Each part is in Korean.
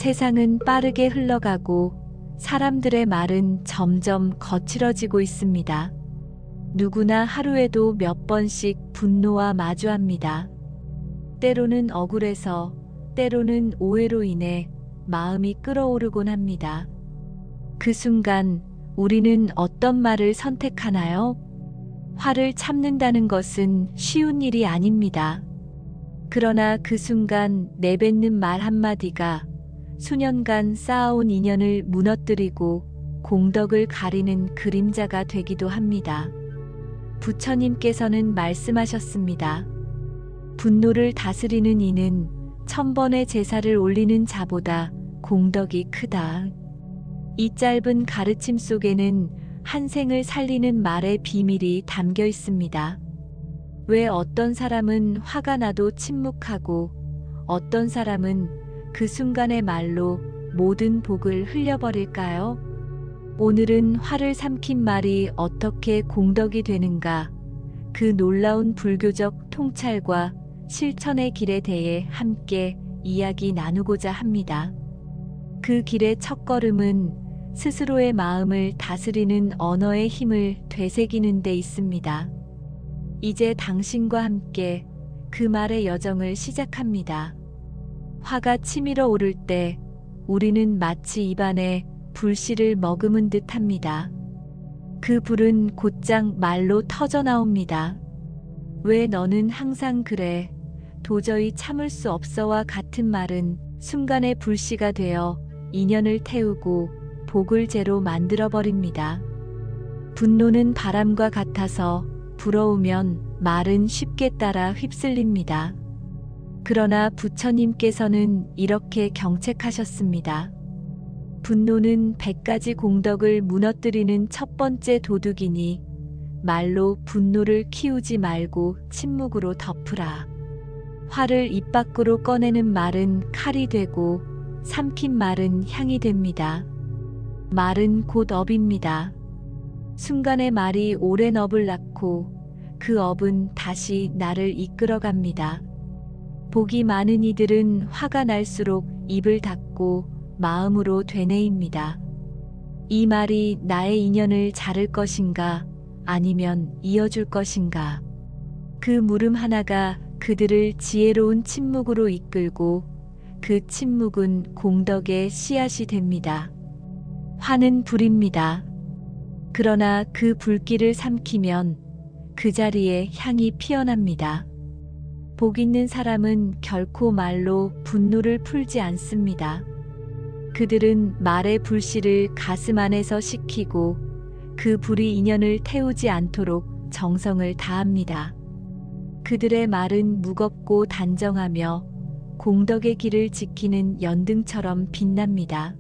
세상은 빠르게 흘러가고 사람들의 말은 점점 거칠어지고 있습니다. 누구나 하루에도 몇 번씩 분노와 마주합니다. 때로는 억울해서, 때로는 오해로 인해 마음이 끓어오르곤 합니다. 그 순간 우리는 어떤 말을 선택하나요? 화를 참는다는 것은 쉬운 일이 아닙니다. 그러나 그 순간 내뱉는 말 한마디가 수년간 쌓아온 인연을 무너뜨리고 공덕을 가리는 그림자가 되기도 합니다. 부처님께서는 말씀하셨습니다. 분노를 다스리는 이는 1000번의 제사를 올리는 자보다 공덕이 크다. 이 짧은 가르침 속에는 한 생을 살리는 말의 비밀이 담겨 있습니다. 왜 어떤 사람은 화가 나도 침묵하고 어떤 사람은 그 순간의 말로 모든 복을 흘려버릴까요? 오늘은 화를 삼킨 말이 어떻게 공덕이 되는가, 그 놀라운 불교적 통찰과 실천의 길에 대해 함께 이야기 나누고자 합니다. 그 길의 첫걸음은 스스로의 마음을 다스리는 언어의 힘을 되새기는 데 있습니다. 이제 당신과 함께 그 말의 여정을 시작합니다. 화가 치밀어 오를 때 우리는 마치 입안에 불씨를 머금은 듯 합니다. 그 불은 곧장 말로 터져 나옵니다. 왜 너는 항상 그래? 도저히 참을 수 없어와 같은 말은 순간의 불씨가 되어 인연을 태우고 복을 제로 만들어버립니다. 분노는 바람과 같아서 불어오면 말은 쉽게 따라 휩쓸립니다. 그러나 부처님께서는 이렇게 경책하셨습니다. 분노는 100가지 공덕을 무너뜨리는 첫 번째 도둑이니 말로 분노를 키우지 말고 침묵으로 덮으라. 화를 입 밖으로 꺼내는 말은 칼이 되고 삼킨 말은 향이 됩니다. 말은 곧 업입니다. 순간의 말이 오랜 업을 낳고 그 업은 다시 나를 이끌어갑니다. 복이 많은 이들은 화가 날수록 입을 닫고 마음으로 되뇌입니다. 이 말이 나의 인연을 자를 것인가 아니면 이어줄 것인가. 그 물음 하나가 그들을 지혜로운 침묵으로 이끌고 그 침묵은 공덕의 씨앗이 됩니다. 화는 불입니다. 그러나 그 불길을 삼키면 그 자리에 향이 피어납니다. 복 있는 사람은 결코 말로 분노를 풀지 않습니다. 그들은 말의 불씨를 가슴 안에서 식히고 그 불이 인연을 태우지 않도록 정성을 다합니다. 그들의 말은 무겁고 단정하며 공덕의 길을 지키는 연등처럼 빛납니다.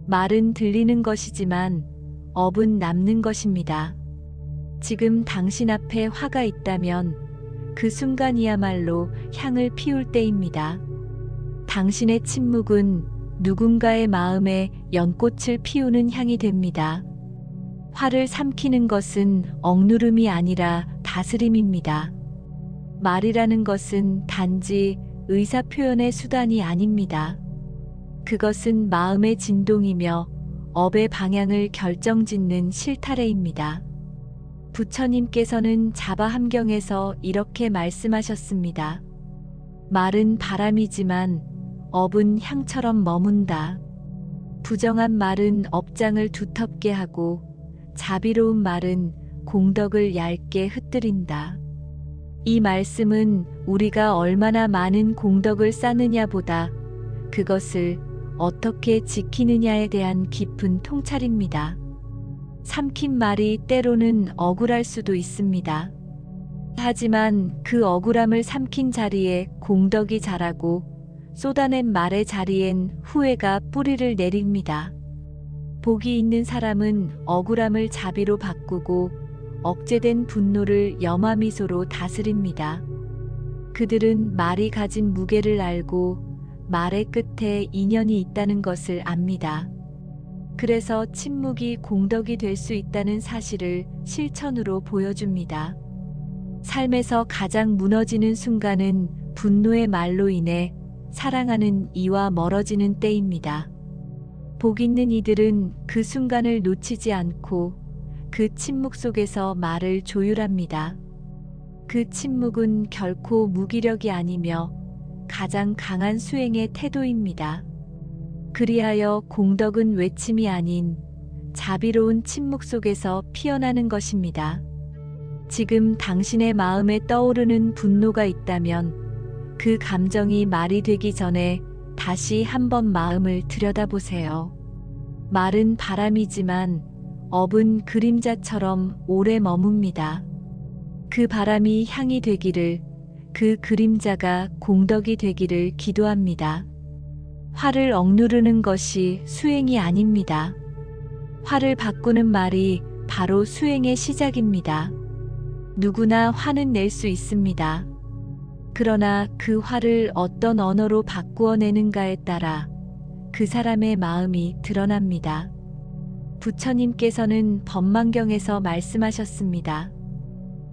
말은 들리는 것이지만 업은 남는 것입니다. 지금 당신 앞에 화가 있다면 그 순간이야말로 향을 피울 때입니다. 당신의 침묵은 누군가의 마음에 연꽃을 피우는 향이 됩니다. 화를 삼키는 것은 억누름이 아니라 다스림입니다. 말이라는 것은 단지 의사표현의 수단이 아닙니다. 그것은 마음의 진동이며 업의 방향을 결정짓는 실타래입니다. 부처님께서는 자바함경에서 이렇게 말씀하셨습니다. 말은 바람이지만 업은 향처럼 머문다. 부정한 말은 업장을 두텁게 하고 자비로운 말은 공덕을 얇게 흩뜨린다. 이 말씀은 우리가 얼마나 많은 공덕을 쌓느냐보다 그것을 어떻게 지키느냐에 대한 깊은 통찰입니다. 삼킨 말이 때로는 억울할 수도 있습니다. 하지만 그 억울함을 삼킨 자리에 공덕이 자라고 쏟아낸 말의 자리엔 후회가 뿌리를 내립니다. 복이 있는 사람은 억울함을 자비로 바꾸고 억제된 분노를 염화미소로 다스립니다. 그들은 말이 가진 무게를 알고 말의 끝에 인연이 있다는 것을 압니다. 그래서 침묵이 공덕이 될 수 있다는 사실을 실천으로 보여줍니다. 삶에서 가장 무너지는 순간은 분노의 말로 인해 사랑하는 이와 멀어지는 때입니다. 복 있는 이들은 그 순간을 놓치지 않고 그 침묵 속에서 말을 조율합니다. 그 침묵은 결코 무기력이 아니며 가장 강한 수행의 태도입니다. 그리하여 공덕은 외침이 아닌 자비로운 침묵 속에서 피어나는 것입니다. 지금 당신의 마음에 떠오르는 분노가 있다면 그 감정이 말이 되기 전에 다시 한번 마음을 들여다보세요. 말은 바람이지만 업은 그림자처럼 오래 머뭅니다. 그 바람이 향이 되기를, 그 그림자가 공덕이 되기를 기도합니다. 화를 억누르는 것이 수행이 아닙니다. 화를 바꾸는 말이 바로 수행의 시작입니다. 누구나 화는 낼 수 있습니다. 그러나 그 화를 어떤 언어로 바꾸어 내는가에 따라 그 사람의 마음이 드러납니다. 부처님께서는 법망경에서 말씀하셨습니다.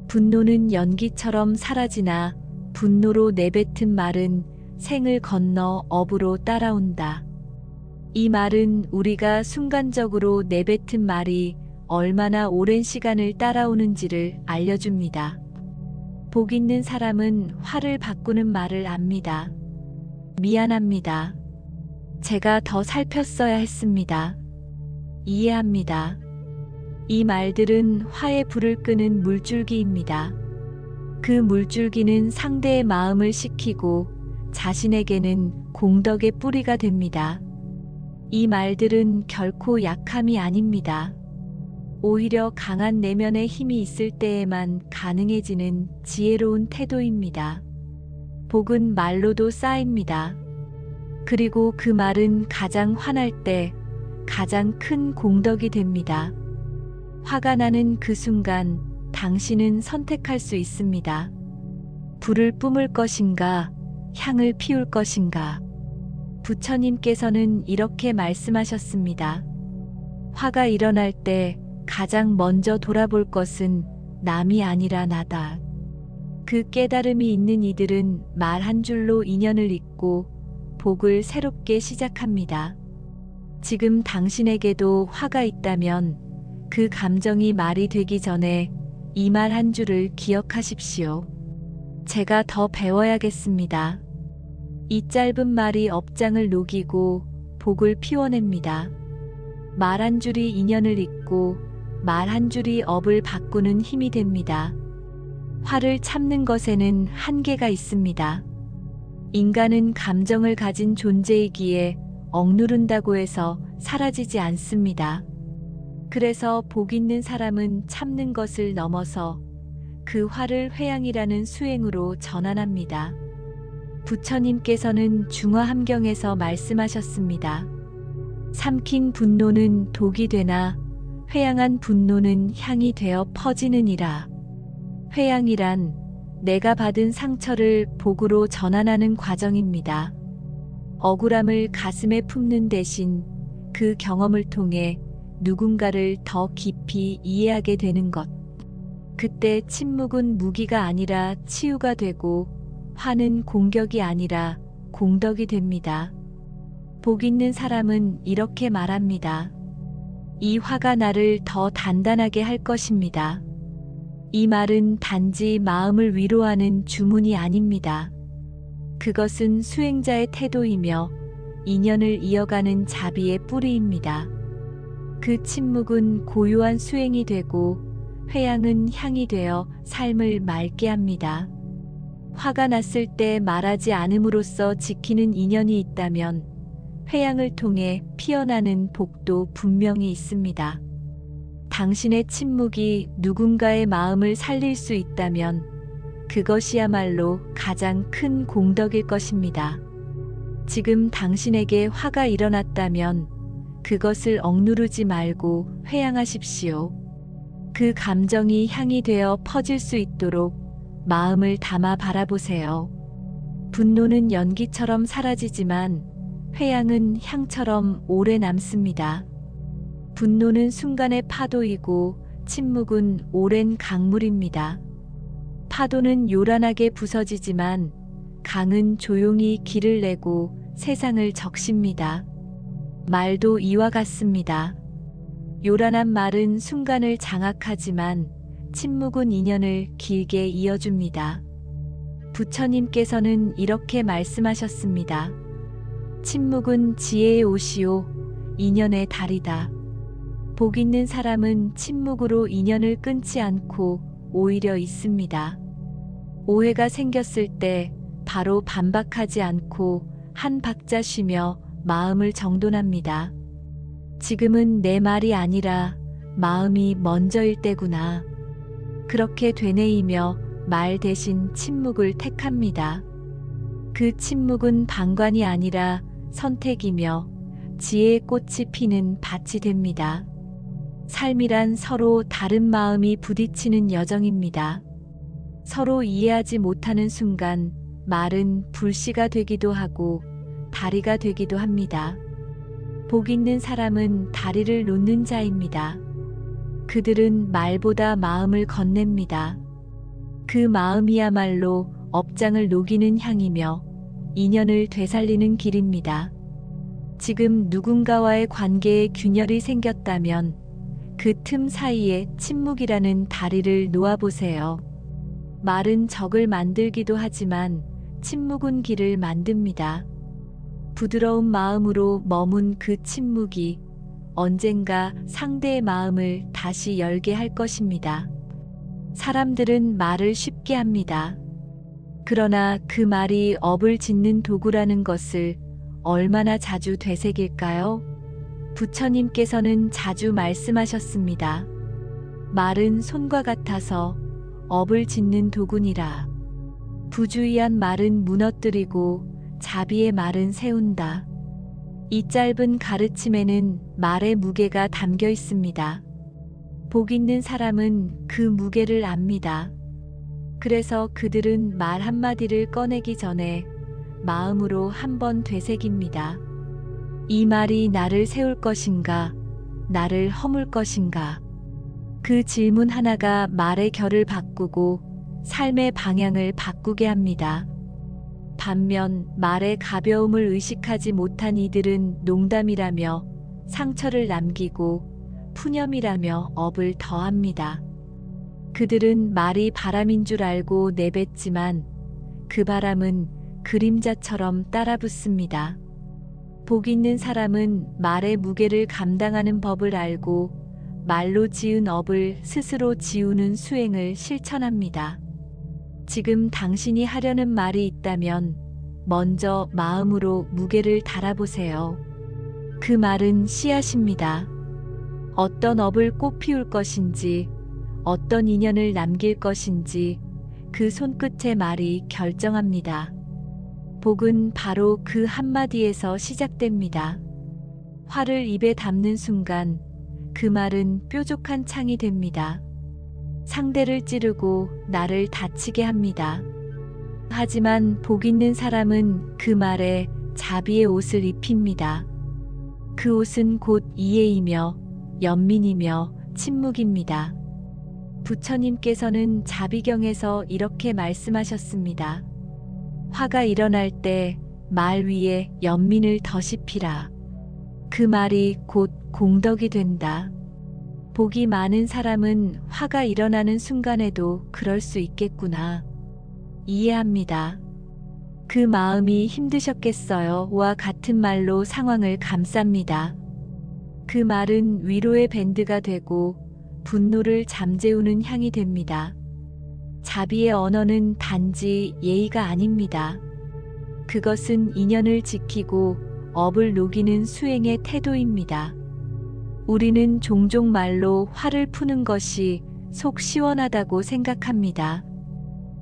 분노는 연기처럼 사라지나 분노로 내뱉은 말은 생을 건너 업으로 따라온다. 이 말은 우리가 순간적으로 내뱉은 말이 얼마나 오랜 시간을 따라오는지를 알려줍니다. 복 있는 사람은 화를 바꾸는 말을 압니다. 미안합니다. 제가 더 살폈어야 했습니다. 이해합니다. 이 말들은 화의 불을 끄는 물줄기입니다. 그 물줄기는 상대의 마음을 식히고 자신에게는 공덕의 뿌리가 됩니다. 이 말들은 결코 약함이 아닙니다. 오히려 강한 내면의 힘이 있을 때에만 가능해지는 지혜로운 태도입니다. 복은 말로도 쌓입니다. 그리고 그 말은 가장 화날 때 가장 큰 공덕이 됩니다. 화가 나는 그 순간 당신은 선택할 수 있습니다. 불을 뿜을 것인가, 향을 피울 것인가. 부처님께서는 이렇게 말씀하셨습니다. 화가 일어날 때 가장 먼저 돌아볼 것은 남이 아니라 나다. 그 깨달음이 있는 이들은 말 한 줄로 인연을 잇고 복을 새롭게 시작합니다. 지금 당신에게도 화가 있다면 그 감정이 말이 되기 전에 이 말 한 줄을 기억하십시오. 제가 더 배워야겠습니다. 이 짧은 말이 업장을 녹이고 복을 피워냅니다. 말 한 줄이 인연을 잇고 말 한 줄이 업을 바꾸는 힘이 됩니다. 화를 참는 것에는 한계가 있습니다. 인간은 감정을 가진 존재이기에 억누른다고 해서 사라지지 않습니다. 그래서 복 있는 사람은 참는 것을 넘어서 그 화를 회양이라는 수행으로 전환합니다. 부처님께서는 중화함경에서 말씀하셨습니다. 삼킨 분노는 독이 되나 회양한 분노는 향이 되어 퍼지느니라. 회양이란 내가 받은 상처를 복으로 전환하는 과정입니다. 억울함을 가슴에 품는 대신 그 경험을 통해 누군가를 더 깊이 이해하게 되는 것. 그때 침묵은 무기가 아니라 치유가 되고 화는 공격이 아니라 공덕이 됩니다. 복 있는 사람은 이렇게 말합니다. 이 화가 나를 더 단단하게 할 것입니다. 이 말은 단지 마음을 위로하는 주문이 아닙니다. 그것은 수행자의 태도이며 인연을 이어가는 자비의 뿌리입니다. 그 침묵은 고요한 수행이 되고 회양은 향이 되어 삶을 맑게 합니다. 화가 났을 때 말하지 않음으로써 지키는 인연이 있다면 회양을 통해 피어나는 복도 분명히 있습니다. 당신의 침묵이 누군가의 마음을 살릴 수 있다면 그것이야말로 가장 큰 공덕일 것입니다. 지금 당신에게 화가 일어났다면 그것을 억누르지 말고 회양하십시오. 그 감정이 향이 되어 퍼질 수 있도록 마음을 담아 바라보세요. 분노는 연기처럼 사라지지만 회양은 향처럼 오래 남습니다. 분노는 순간의 파도이고 침묵은 오랜 강물입니다. 파도는 요란하게 부서지지만 강은 조용히 길을 내고 세상을 적십니다. 말도 이와 같습니다. 요란한 말은 순간을 장악하지만 침묵은 인연을 길게 이어줍니다. 부처님께서는 이렇게 말씀하셨습니다. 침묵은 지혜의 옷이요, 인연의 달이다. 복 있는 사람은 침묵으로 인연을 끊지 않고 오히려 있습니다. 오해가 생겼을 때 바로 반박하지 않고 한 박자 쉬며 마음을 정돈합니다. 지금은 내 말이 아니라 마음이 먼저일 때구나. 그렇게 되뇌이며 말 대신 침묵을 택합니다. 그 침묵은 방관이 아니라 선택이며 지혜의 꽃이 피는 밭이 됩니다. 삶이란 서로 다른 마음이 부딪히는 여정입니다. 서로 이해하지 못하는 순간 말은 불씨가 되기도 하고 다리가 되기도 합니다. 복 있는 사람은 다리를 놓는 자입니다. 그들은 말보다 마음을 건넵니다. 그 마음이야말로 업장을 녹이는 향이며 인연을 되살리는 길입니다. 지금 누군가와의 관계에 균열이 생겼다면 그 틈 사이에 침묵이라는 다리를 놓아보세요. 말은 적을 만들기도 하지만 침묵은 길을 만듭니다. 부드러운 마음으로 머문 그 침묵이 언젠가 상대의 마음을 다시 열게 할 것입니다. 사람들은 말을 쉽게 합니다. 그러나 그 말이 업을 짓는 도구라는 것을 얼마나 자주 되새길까요? 부처님께서는 자주 말씀하셨습니다. 말은 손과 같아서 업을 짓는 도구니라. 부주의한 말은 무너뜨리고 자비의 말은 세운다. 이 짧은 가르침에는 말의 무게가 담겨 있습니다. 복 있는 사람은 그 무게를 압니다. 그래서 그들은 말 한마디를 꺼내기 전에 마음으로 한번 되새깁니다. 이 말이 나를 세울 것인가, 나를 허물 것인가. 그 질문 하나가 말의 결을 바꾸고 삶의 방향을 바꾸게 합니다. 반면 말의 가벼움을 의식하지 못한 이들은 농담이라며 상처를 남기고 푸념이라며 업을 더합니다. 그들은 말이 바람인 줄 알고 내뱉지만 그 바람은 그림자처럼 따라붙습니다. 복 있는 사람은 말의 무게를 감당하는 법을 알고 말로 지은 업을 스스로 지우는 수행을 실천합니다. 지금 당신이 하려는 말이 있다면 먼저 마음으로 무게를 달아보세요. 그 말은 씨앗입니다. 어떤 업을 꽃 피울 것인지, 어떤 인연을 남길 것인지 그 손끝의 말이 결정합니다. 복은 바로 그 한마디에서 시작됩니다. 화를 입에 담는 순간 그 말은 뾰족한 창이 됩니다. 상대를 찌르고 나를 다치게 합니다. 하지만 복 있는 사람은 그 말에 자비의 옷을 입힙니다. 그 옷은 곧 이해이며 연민이며 침묵입니다. 부처님께서는 자비경에서 이렇게 말씀하셨습니다. 화가 일어날 때 말 위에 연민을 더시피라. 그 말이 곧 공덕이 된다. 복이 많은 사람은 화가 일어나는 순간에도 그럴 수 있겠구나. 이해합니다. 그 마음이 힘드셨겠어요. 와 같은 말로 상황을 감쌉니다. 그 말은 위로의 밴드가 되고 분노를 잠재우는 향이 됩니다. 자비의 언어는 단지 예의가 아닙니다. 그것은 인연을 지키고 업을 녹이는 수행의 태도입니다. 우리는 종종 말로 화를 푸는 것이 속 시원하다고 생각합니다.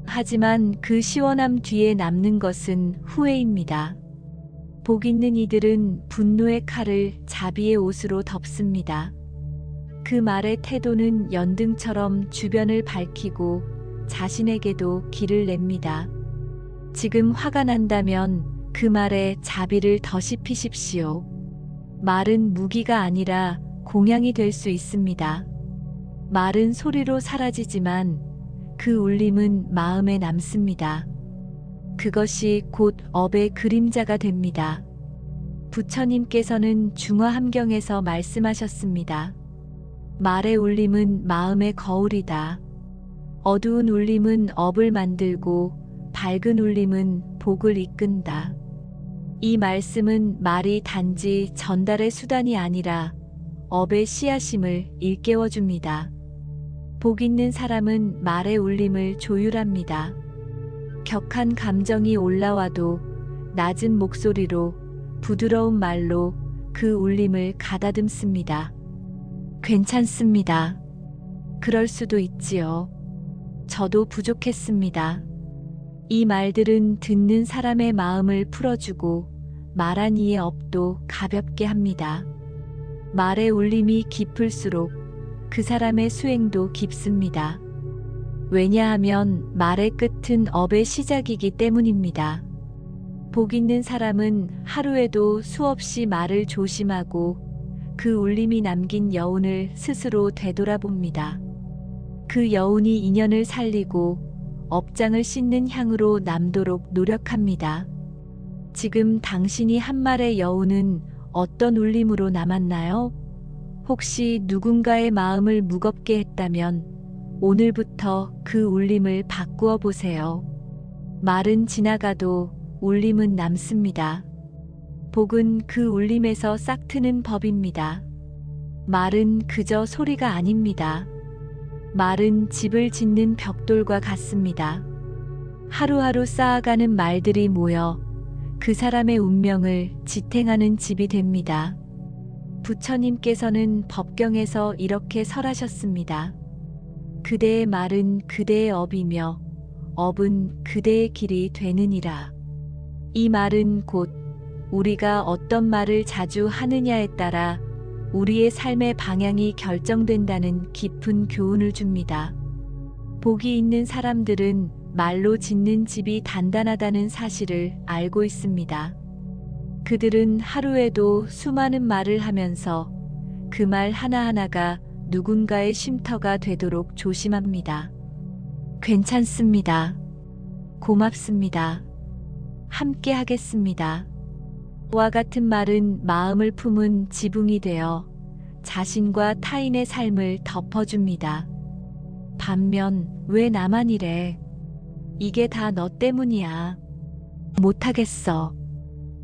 하지만 그 시원함 뒤에 남는 것은 후회입니다. 복 있는 이들은 분노의 칼을 자비의 옷으로 덮습니다. 그 말의 태도는 연등처럼 주변을 밝히고 자신에게도 길을 냅니다. 지금 화가 난다면 그 말에 자비를 더시피십시오. 말은 무기가 아니라 공양이 될 수 있습니다. 말은 소리로 사라지지만 그 울림은 마음에 남습니다. 그것이 곧 업의 그림자가 됩니다. 부처님께서는 중화함경에서 말씀하셨습니다. 말의 울림은 마음의 거울이다. 어두운 울림은 업을 만들고 밝은 울림은 복을 이끈다. 이 말씀은 말이 단지 전달의 수단이 아니라 업의 씨앗임을 일깨워줍니다. 복 있는 사람은 말의 울림을 조율합니다. 격한 감정이 올라와도 낮은 목소리로 부드러운 말로 그 울림을 가다듬습니다. 괜찮습니다. 그럴 수도 있지요. 저도 부족했습니다. 이 말들은 듣는 사람의 마음을 풀어주고 말한 이의 업도 가볍게 합니다. 말의 울림이 깊을수록 그 사람의 수행도 깊습니다. 왜냐하면 말의 끝은 업의 시작이기 때문입니다. 복 있는 사람은 하루에도 수없이 말을 조심하고 그 울림이 남긴 여운을 스스로 되돌아봅니다. 그 여운이 인연을 살리고 업장을 씻는 향으로 남도록 노력합니다. 지금 당신이 한 말의 여운은 어떤 울림으로 남았나요? 혹시 누군가의 마음을 무겁게 했다면 오늘부터 그 울림을 바꾸어 보세요. 말은 지나가도 울림은 남습니다. 복은 그 울림에서 싹트는 법입니다. 말은 그저 소리가 아닙니다. 말은 집을 짓는 벽돌과 같습니다. 하루하루 쌓아가는 말들이 모여 그 사람의 운명을 지탱하는 집이 됩니다. 부처님께서는 법경에서 이렇게 설하셨습니다. 그대의 말은 그대의 업이며 업은 그대의 길이 되느니라. 이 말은 곧 우리가 어떤 말을 자주 하느냐에 따라 우리의 삶의 방향이 결정된다는 깊은 교훈을 줍니다. 복이 있는 사람들은 말로 짓는 집이 단단하다는 사실을 알고 있습니다. 그들은 하루에도 수많은 말을 하면서 그 말 하나하나가 누군가의 쉼터가 되도록 조심합니다. 괜찮습니다. 고맙습니다. 함께 하겠습니다. 와 같은 말은 마음을 품은 지붕이 되어 자신과 타인의 삶을 덮어줍니다. 반면 왜 나만 이래? 이게 다 너 때문이야. 못하겠어.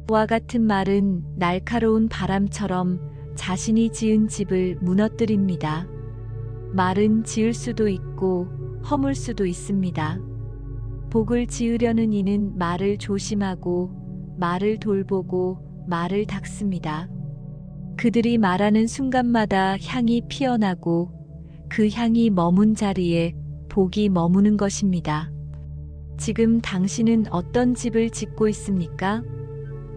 와 같은 말은 날카로운 바람처럼 자신이 지은 집을 무너뜨립니다. 말은 지을 수도 있고 허물 수도 있습니다. 복을 지으려는 이는 말을 조심하고 말을 돌보고 말을 닦습니다. 그들이 말하는 순간마다 향이 피어나고 그 향이 머문 자리에 복이 머무는 것입니다. 지금 당신은 어떤 집을 짓고 있습니까?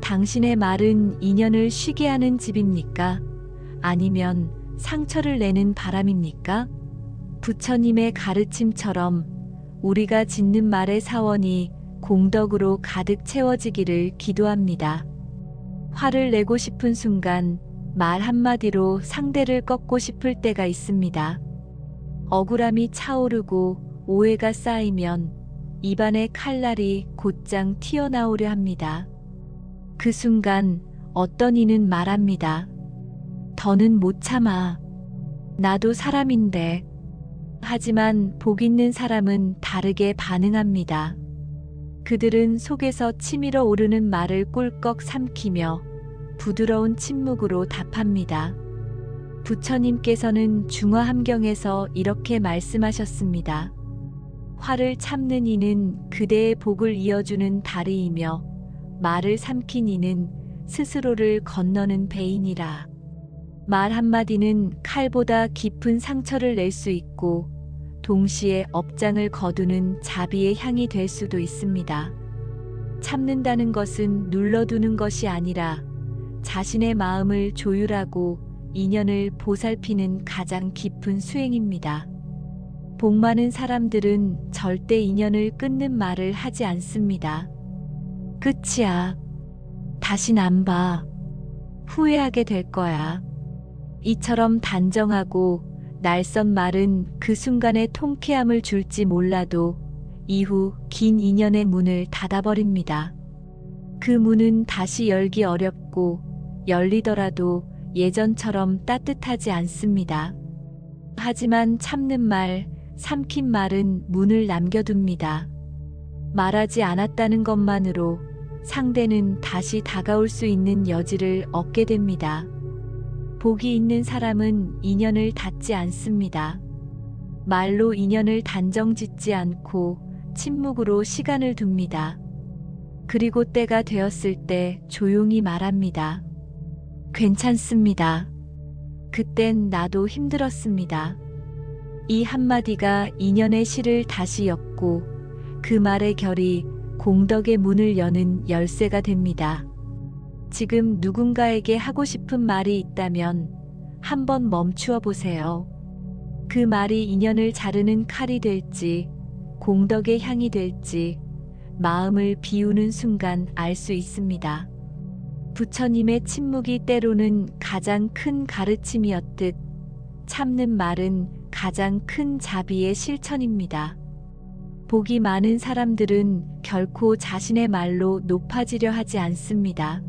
당신의 말은 인연을 쉬게 하는 집입니까? 아니면 상처를 내는 바람입니까? 부처님의 가르침처럼 우리가 짓는 말의 사원이 공덕으로 가득 채워지기를 기도합니다. 화를 내고 싶은 순간 말 한마디로 상대를 꺾고 싶을 때가 있습니다. 억울함이 차오르고 오해가 쌓이면 입안의 칼날이 곧장 튀어나오려 합니다. 그 순간 어떤 이는 말합니다. 더는 못 참아. 나도 사람인데. 하지만 복 있는 사람은 다르게 반응합니다. 그들은 속에서 치밀어 오르는 말을 꿀꺽 삼키며 부드러운 침묵으로 답합니다. 부처님께서는 중화함경에서 이렇게 말씀하셨습니다. 화를 참는 이는 그대의 복을 이어주는 다리이며 말을 삼킨 이는 스스로를 건너는 배이니라. 말 한마디는 칼보다 깊은 상처를 낼 수 있고 동시에 업장을 거두는 자비의 향이 될 수도 있습니다. 참는다는 것은 눌러두는 것이 아니라 자신의 마음을 조율하고 인연을 보살피는 가장 깊은 수행입니다. 복 많은 사람들은 절대 인연을 끊는 말을 하지 않습니다. 끝이야. 다신 안 봐. 후회하게 될 거야. 이처럼 단정하고 날선 말은 그 순간에 통쾌함을 줄지 몰라도 이후 긴 인연의 문을 닫아버립니다. 그 문은 다시 열기 어렵고 열리더라도 예전처럼 따뜻하지 않습니다. 하지만 참는 말, 삼킨 말은 문을 남겨둡니다. 말하지 않았다는 것만으로 상대는 다시 다가올 수 있는 여지를 얻게 됩니다. 복이 있는 사람은 인연을 닫지 않습니다. 말로 인연을 단정 짓지 않고 침묵으로 시간을 둡니다. 그리고 때가 되었을 때 조용히 말합니다. 괜찮습니다. 그땐 나도 힘들었습니다. 이 한마디가 인연의 실을 다시 엮고 그 말의 결이 공덕의 문을 여는 열쇠가 됩니다. 지금 누군가에게 하고 싶은 말이 있다면 한번 멈추어 보세요. 그 말이 인연을 자르는 칼이 될지 공덕의 향이 될지 마음을 비우는 순간 알 수 있습니다. 부처님의 침묵이 때로는 가장 큰 가르침이었듯 참는 말은 가장 큰 자비의 실천입니다. 복이 많은 사람들은 결코 자신의 말로 높아지려 하지 않습니다.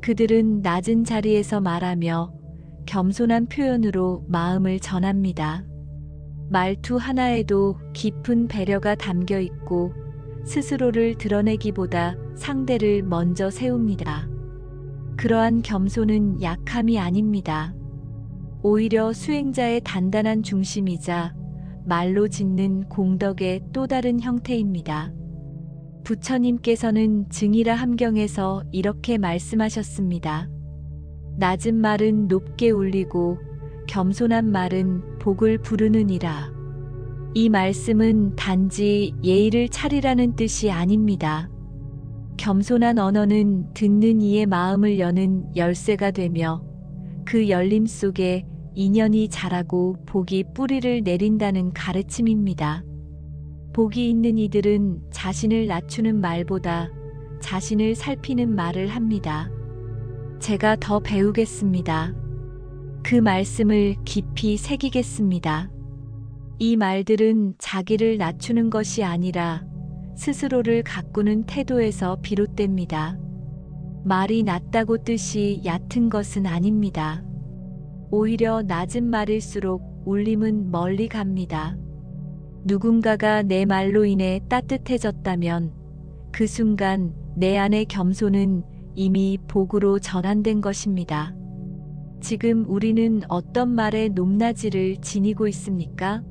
그들은 낮은 자리에서 말하며 겸손한 표현으로 마음을 전합니다. 말투 하나에도 깊은 배려가 담겨 있고 스스로를 드러내기보다 상대를 먼저 세웁니다. 그러한 겸손은 약함이 아닙니다. 오히려 수행자의 단단한 중심이자 말로 짓는 공덕의 또 다른 형태입니다. 부처님께서는 증이라 함경에서 이렇게 말씀하셨습니다. 낮은 말은 높게 울리고 겸손한 말은 복을 부르느니라. 이 말씀은 단지 예의를 차리라는 뜻이 아닙니다. 겸손한 언어는 듣는 이의 마음을 여는 열쇠가 되며 그 열림 속에 인연이 자라고 복이 뿌리를 내린다는 가르침입니다. 복이 있는 이들은 자신을 낮추는 말보다 자신을 살피는 말을 합니다. 제가 더 배우겠습니다. 그 말씀을 깊이 새기겠습니다. 이 말들은 자기를 낮추는 것이 아니라 스스로를 가꾸는 태도에서 비롯됩니다. 말이 낮다고 뜻이 얕은 것은 아닙니다. 오히려 낮은 말일수록 울림은 멀리 갑니다. 누군가가 내 말로 인해 따뜻해졌다면 그 순간 내 안의 겸손은 이미 복으로 전환된 것입니다. 지금 우리는 어떤 말의 높낮이를 지니고 있습니까?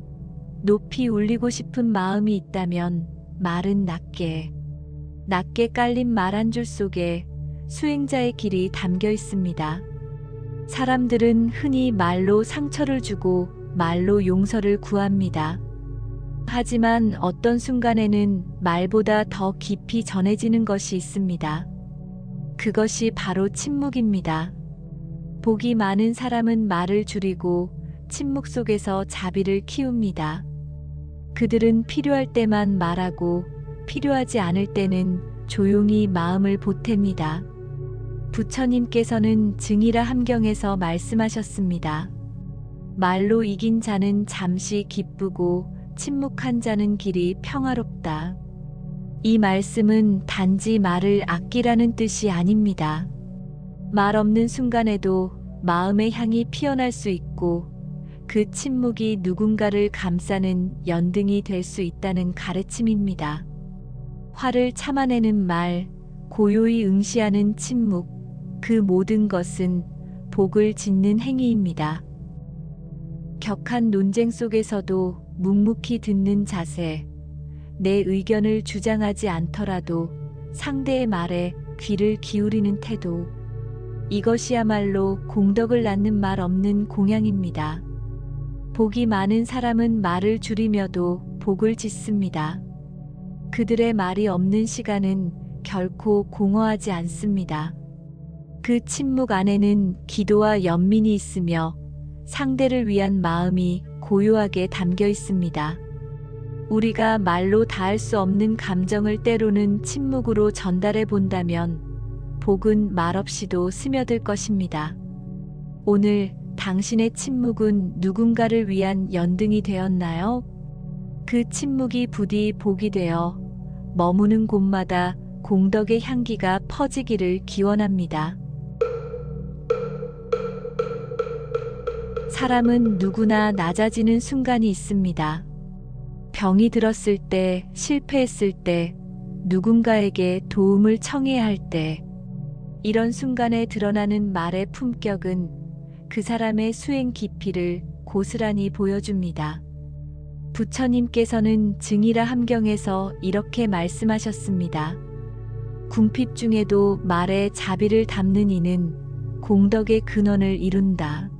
높이 울리고 싶은 마음이 있다면 말은 낮게 깔린 말 한 줄 속에 수행자의 길이 담겨 있습니다. 사람들은 흔히 말로 상처를 주고 말로 용서를 구합니다. 하지만 어떤 순간에는 말보다 더 깊이 전해지는 것이 있습니다. 그것이 바로 침묵입니다. 복이 많은 사람은 말을 줄이고 침묵 속에서 자비를 키웁니다. 그들은 필요할 때만 말하고 필요하지 않을 때는 조용히 마음을 보탭니다. 부처님께서는 증이라 함경에서 말씀하셨습니다. 말로 이긴 자는 잠시 기쁘고 침묵한 자는 길이 평화롭다. 이 말씀은 단지 말을 아끼라는 뜻이 아닙니다. 말 없는 순간에도 마음의 향이 피어날 수 있고 그 침묵이 누군가를 감싸는 연등이 될 수 있다는 가르침입니다. 화를 참아내는 말, 고요히 응시하는 침묵, 그 모든 것은 복을 짓는 행위입니다. 격한 논쟁 속에서도 묵묵히 듣는 자세, 내 의견을 주장하지 않더라도 상대의 말에 귀를 기울이는 태도, 이것이야말로 공덕을 낳는 말 없는 공양입니다. 복이 많은 사람은 말을 줄이며도 복을 짓습니다. 그들의 말이 없는 시간은 결코 공허하지 않습니다. 그 침묵 안에는 기도와 연민이 있으며 상대를 위한 마음이 고요하게 담겨 있습니다. 우리가 말로 다할 수 없는 감정을 때로는 침묵으로 전달해 본다면 복은 말없이도 스며들 것입니다. 오늘 당신의 침묵은 누군가를 위한 연등이 되었나요? 그 침묵이 부디 복이 되어 머무는 곳마다 공덕의 향기가 퍼지기를 기원합니다. 사람은 누구나 낮아지는 순간이 있습니다. 병이 들었을 때, 실패했을 때, 누군가에게 도움을 청해야 할 때, 이런 순간에 드러나는 말의 품격은 그 사람의 수행 깊이를 고스란히 보여줍니다. 부처님께서는 증이라 함경에서 이렇게 말씀하셨습니다. 궁핍 중에도 말에 자비를 담는 이는 공덕의 근원을 이룬다.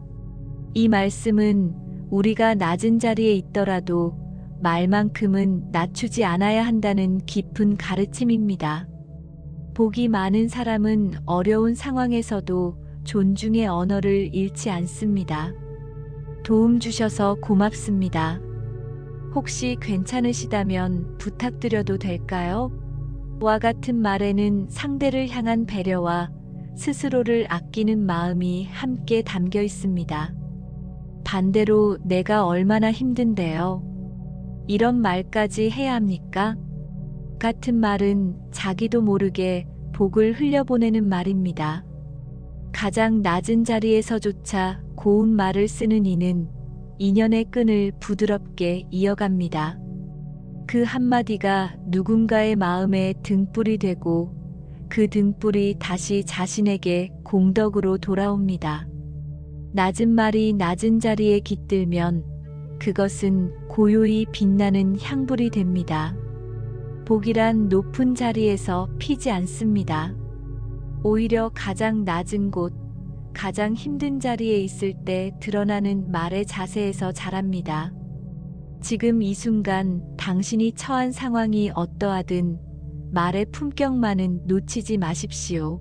이 말씀은 우리가 낮은 자리에 있더라도 말만큼은 낮추지 않아야 한다는 깊은 가르침입니다. 복이 많은 사람은 어려운 상황에서도 존중의 언어를 잃지 않습니다. 도움 주셔서 고맙습니다. 혹시 괜찮으시다면 부탁드려도 될까요? 와 같은 말에는 상대를 향한 배려와 스스로를 아끼는 마음이 함께 담겨 있습니다. 반대로 내가 얼마나 힘든데요. 이런 말까지 해야 합니까? 같은 말은 자기도 모르게 복을 흘려보내는 말입니다. 가장 낮은 자리에서조차 고운 말을 쓰는 이는 인연의 끈을 부드럽게 이어갑니다. 그 한마디가 누군가의 마음에 등불이 되고 그 등불이 다시 자신에게 공덕으로 돌아옵니다. 낮은 말이 낮은 자리에 깃들면 그것은 고요히 빛나는 향불이 됩니다. 복이란 높은 자리에서 피지 않습니다. 오히려 가장 낮은 곳, 가장 힘든 자리에 있을 때 드러나는 말의 자세에서 자랍니다. 지금 이 순간 당신이 처한 상황이 어떠하든 말의 품격만은 놓치지 마십시오.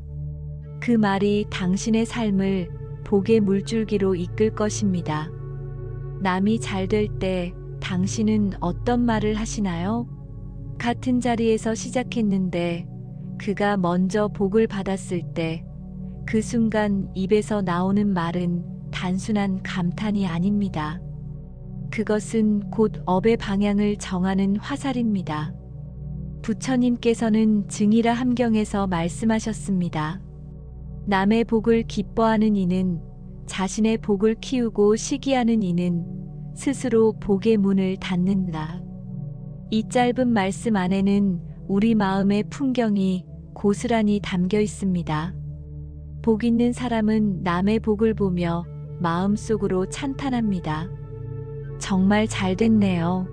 그 말이 당신의 삶을 복의 물줄기로 이끌 것입니다. 남이 잘 될 때 당신은 어떤 말을 하시나요? 같은 자리에서 시작했는데 그가 먼저 복을 받았을 때 그 순간 입에서 나오는 말은 단순한 감탄이 아닙니다. 그것은 곧 업의 방향을 정하는 화살입니다. 부처님께서는 증이라 함경에서 말씀하셨습니다. 남의 복을 기뻐하는 이는 자신의 복을 키우고 시기하는 이는 스스로 복의 문을 닫는다. 이 짧은 말씀 안에는 우리 마음의 풍경이 고스란히 담겨 있습니다. 복 있는 사람은 남의 복을 보며 마음속으로 찬탄합니다. 정말 잘 됐네요.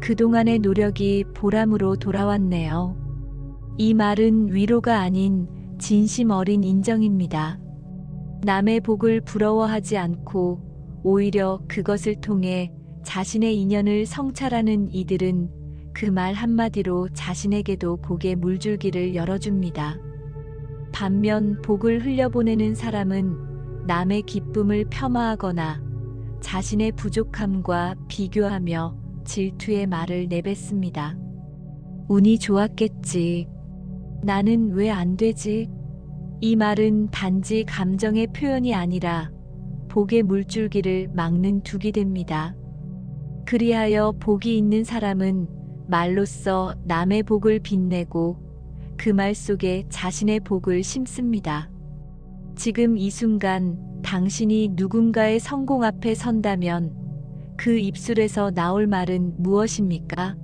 그동안의 노력이 보람으로 돌아왔네요. 이 말은 위로가 아닌 진심 어린 인정입니다. 남의 복을 부러워하지 않고 오히려 그것을 통해 자신의 인연을 성찰하는 이들은 그 말 한마디로 자신에게도 복의 물줄기를 열어줍니다. 반면 복을 흘려보내는 사람은 남의 기쁨을 폄하하거나 자신의 부족함과 비교하며 질투의 말을 내뱉습니다. 운이 좋았겠지. 나는 왜 안 되지? 이 말은 단지 감정의 표현이 아니라 복의 물줄기를 막는 둑이 됩니다. 그리하여 복이 있는 사람은 말로써 남의 복을 빛내고 그 말 속에 자신의 복을 심습니다. 지금 이 순간 당신이 누군가의 성공 앞에 선다면 그 입술에서 나올 말은 무엇입니까?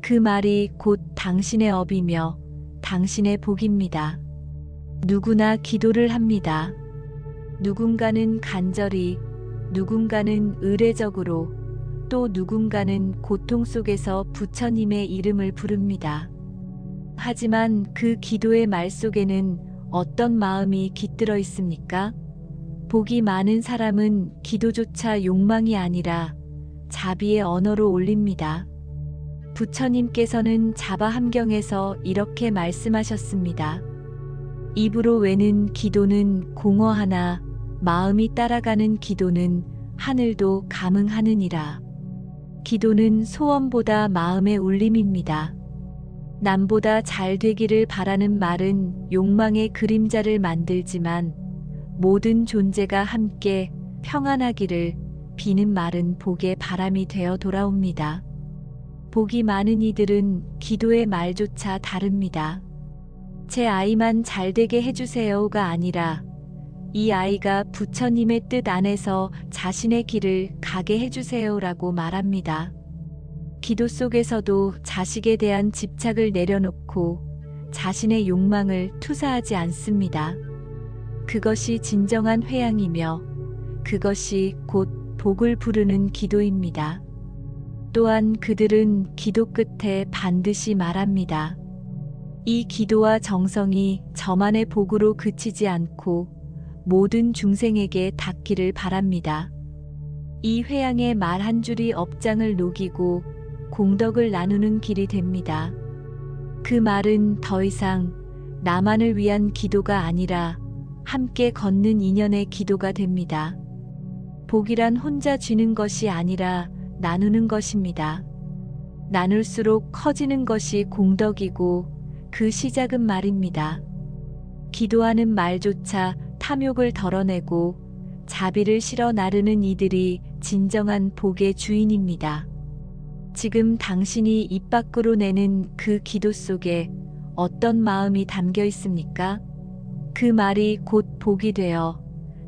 그 말이 곧 당신의 업이며 당신의 복입니다. 누구나 기도를 합니다. 누군가는 간절히, 누군가는 의례적으로, 또 누군가는 고통 속에서 부처님의 이름을 부릅니다. 하지만 그 기도의 말 속에는 어떤 마음이 깃들어 있습니까? 복이 많은 사람은 기도조차 욕망이 아니라 자비의 언어로 올립니다. 부처님께서는 자바함경에서 이렇게 말씀하셨습니다. 입으로 외는 기도는 공허하나 마음이 따라가는 기도는 하늘도 감응하느니라. 기도는 소원보다 마음의 울림입니다. 남보다 잘 되기를 바라는 말은 욕망의 그림자를 만들지만 모든 존재가 함께 평안하기를 비는 말은 복의 바람이 되어 돌아옵니다. 복이 많은 이들은 기도의 말조차 다릅니다. 제 아이만 잘되게 해주세요가 아니라 이 아이가 부처님의 뜻 안에서 자신의 길을 가게 해주세요라고 말합니다. 기도 속에서도 자식에 대한 집착을 내려놓고 자신의 욕망을 투사하지 않습니다. 그것이 진정한 회양이며 그것이 곧 복을 부르는 기도입니다. 또한 그들은 기도 끝에 반드시 말합니다. 이 기도와 정성이 저만의 복으로 그치지 않고 모든 중생에게 닿기를 바랍니다. 이 회양의 말 한 줄이 업장을 녹이고 공덕을 나누는 길이 됩니다. 그 말은 더 이상 나만을 위한 기도가 아니라 함께 걷는 인연의 기도가 됩니다. 복이란 혼자 쥐는 것이 아니라 나누는 것입니다. 나눌수록 커지는 것이 공덕이고 그 시작은 말입니다. 기도하는 말조차 탐욕을 덜어내고 자비를 실어 나르는 이들이 진정한 복의 주인입니다. 지금 당신이 입 밖으로 내는 그 기도 속에 어떤 마음이 담겨 있습니까? 그 말이 곧 복이 되어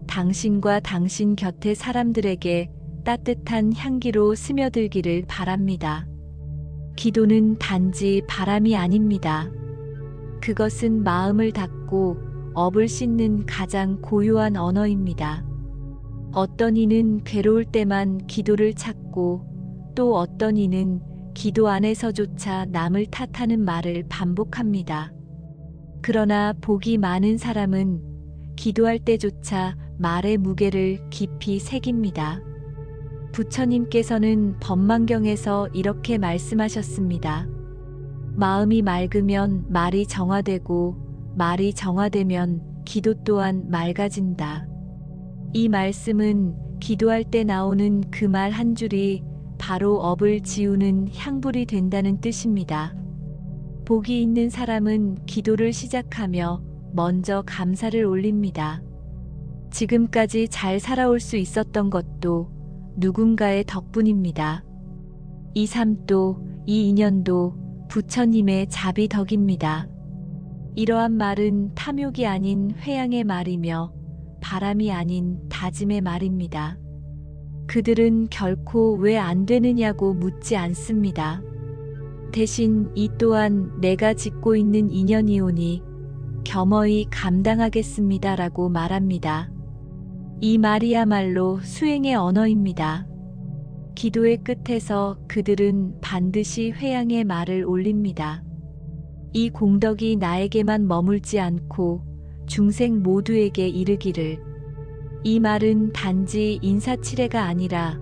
당신과 당신 곁의 사람들에게 따뜻한 향기로 스며들기를 바랍니다. 기도는 단지 바람이 아닙니다. 그것은 마음을 닫고 업을 씻는 가장 고요한 언어입니다. 어떤 이는 괴로울 때만 기도를 찾고 또 어떤 이는 기도 안에서조차 남을 탓하는 말을 반복합니다. 그러나 복이 많은 사람은 기도할 때조차 말의 무게를 깊이 새깁니다. 부처님께서는 법망경에서 이렇게 말씀하셨습니다. 마음이 맑으면 말이 정화되고 말이 정화되면 기도 또한 맑아진다. 이 말씀은 기도할 때 나오는 그 말 한 줄이 바로 업을 지우는 향불이 된다는 뜻입니다. 복이 있는 사람은 기도를 시작하며 먼저 감사를 올립니다. 지금까지 잘 살아올 수 있었던 것도 누군가의 덕분입니다. 이 삶도 이 인연도 부처님의 자비덕입니다. 이러한 말은 탐욕이 아닌 회양의 말이며 바람이 아닌 다짐의 말입니다. 그들은 결코 왜 안 되느냐고 묻지 않습니다. 대신 이 또한 내가 짓고 있는 인연이오니 겸허히 감당하겠습니다라고 말합니다. 이 말이야말로 수행의 언어입니다. 기도의 끝에서 그들은 반드시 회양의 말을 올립니다. 이 공덕이 나에게만 머물지 않고 중생 모두에게 이르기를. 이 말은 단지 인사치레가 아니라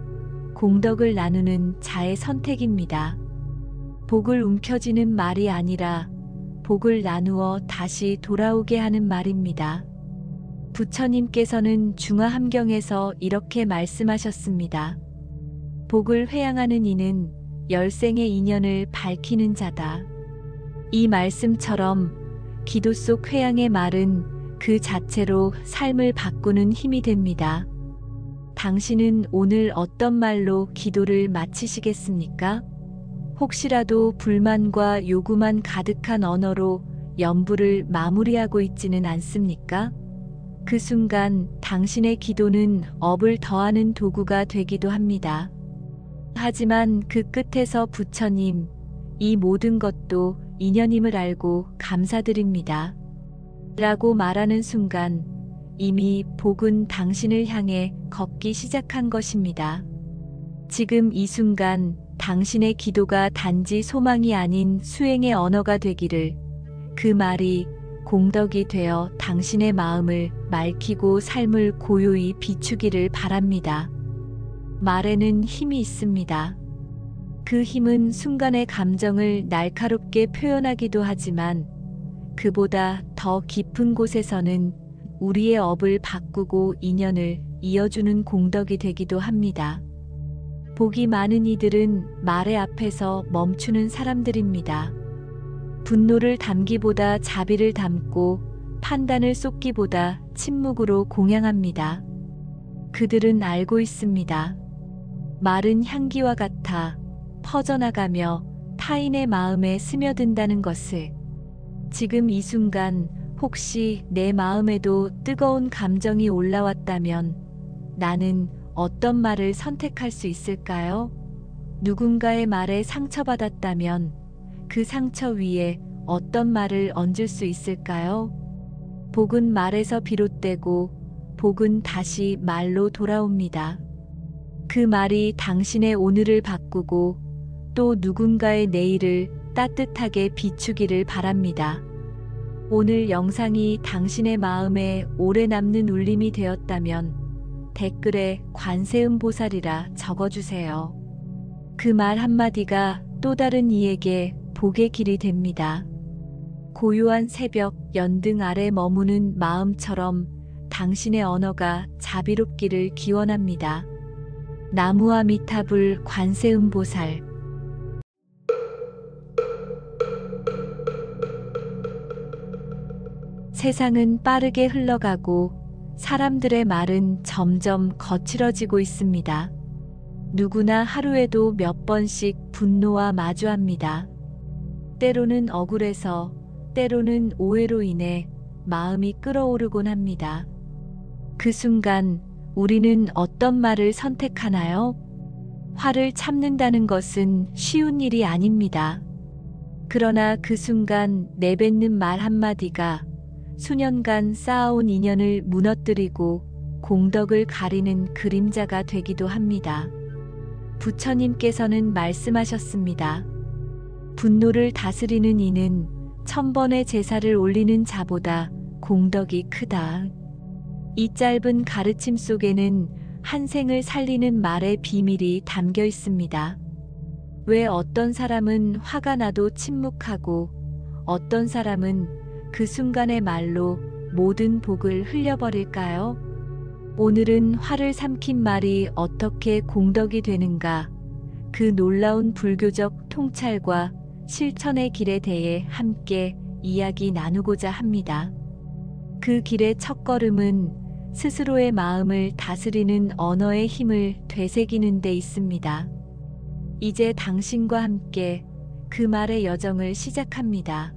공덕을 나누는 자의 선택입니다. 복을 움켜쥐는 말이 아니라 복을 나누어 다시 돌아오게 하는 말입니다. 부처님께서는 중화함경에서 이렇게 말씀하셨습니다. 복을 회양하는 이는 열생의 인연을 밝히는 자다. 이 말씀처럼 기도 속 회양의 말은 그 자체로 삶을 바꾸는 힘이 됩니다. 당신은 오늘 어떤 말로 기도를 마치시겠습니까? 혹시라도 불만과 요구만 가득한 언어로 연부를 마무리하고 있지는 않습니까? 그 순간 당신의 기도는 업을 더하는 도구가 되기도 합니다. 하지만 그 끝에서 부처님, 이 모든 것도 인연임을 알고 감사드립니다. 라고 말하는 순간 이미 복은 당신을 향해 걷기 시작한 것입니다. 지금 이 순간 당신의 기도가 단지 소망이 아닌 수행의 언어가 되기를, 그 말이 공덕이 되어 당신의 마음을 맑히고 삶을 고요히 비추기를 바랍니다. 말에는 힘이 있습니다. 그 힘은 순간의 감정을 날카롭게 표현하기도 하지만 그보다 더 깊은 곳에서는 우리의 업을 바꾸고 인연을 이어주는 공덕이 되기도 합니다. 복이 많은 이들은 말의 앞에서 멈추는 사람들입니다. 분노를 담기보다 자비를 담고 판단을 쏟기보다 침묵으로 공양합니다. 그들은 알고 있습니다. 말은 향기와 같아 퍼져나가며 타인의 마음에 스며든다는 것을. 지금 이 순간 혹시 내 마음에도 뜨거운 감정이 올라왔다면 나는 어떤 말을 선택할 수 있을까요? 누군가의 말에 상처받았다면 그 상처 위에 어떤 말을 얹을 수 있을까요? 복은 말에서 비롯되고 복은 다시 말로 돌아옵니다. 그 말이 당신의 오늘을 바꾸고 또 누군가의 내일을 따뜻하게 비추기를 바랍니다. 오늘 영상이 당신의 마음에 오래 남는 울림이 되었다면 댓글에 관세음보살이라 적어주세요. 그 말 한마디가 또 다른 이에게 복의 길이 됩니다. 고요한 새벽 연등 아래 머무는 마음처럼 당신의 언어가 자비롭기를 기원합니다. 나무아미타불 관세음보살. 세상은 빠르게 흘러가고 사람들의 말은 점점 거칠어지고 있습니다. 누구나 하루에도 몇 번씩 분노와 마주합니다. 때로는 억울해서, 때로는 오해로 인해 마음이 끓어오르곤 합니다. 그 순간 우리는 어떤 말을 선택하나요? 화를 참는다는 것은 쉬운 일이 아닙니다. 그러나 그 순간 내뱉는 말 한마디가 수년간 쌓아온 인연을 무너뜨리고 공덕을 가리는 그림자가 되기도 합니다. 부처님께서는 말씀하셨습니다. 분노를 다스리는 이는 1000번의 제사를 올리는 자보다 공덕이 크다. 이 짧은 가르침 속에는 한 생을 살리는 말의 비밀이 담겨 있습니다. 왜 어떤 사람은 화가 나도 침묵하고 어떤 사람은 그 순간의 말로 모든 복을 흘려버릴까요? 오늘은 화를 삼킨 말이 어떻게 공덕이 되는가, 그 놀라운 불교적 통찰과 실천의 길에 대해 함께 이야기 나누고자 합니다. 그 길의 첫걸음은 스스로의 마음을 다스리는 언어의 힘을 되새기는 데 있습니다. 이제 당신과 함께 그 말의 여정을 시작합니다.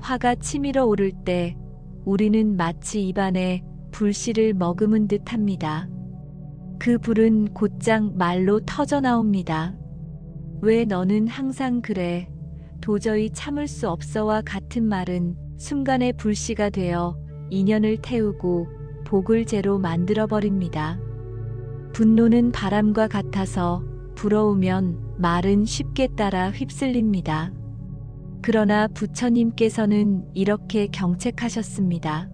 화가 치밀어 오를 때 우리는 마치 입안에 불씨를 머금은 듯 합니다. 그 불은 곧장 말로 터져 나옵니다. 왜 너는 항상 그래? 도저히 참을 수 없어와 같은 말은 순간의 불씨가 되어 인연을 태우고 복을 제로 만들어버립니다. 분노는 바람과 같아서 불어오면 말은 쉽게 따라 휩쓸립니다. 그러나 부처님께서는 이렇게 경책하셨습니다.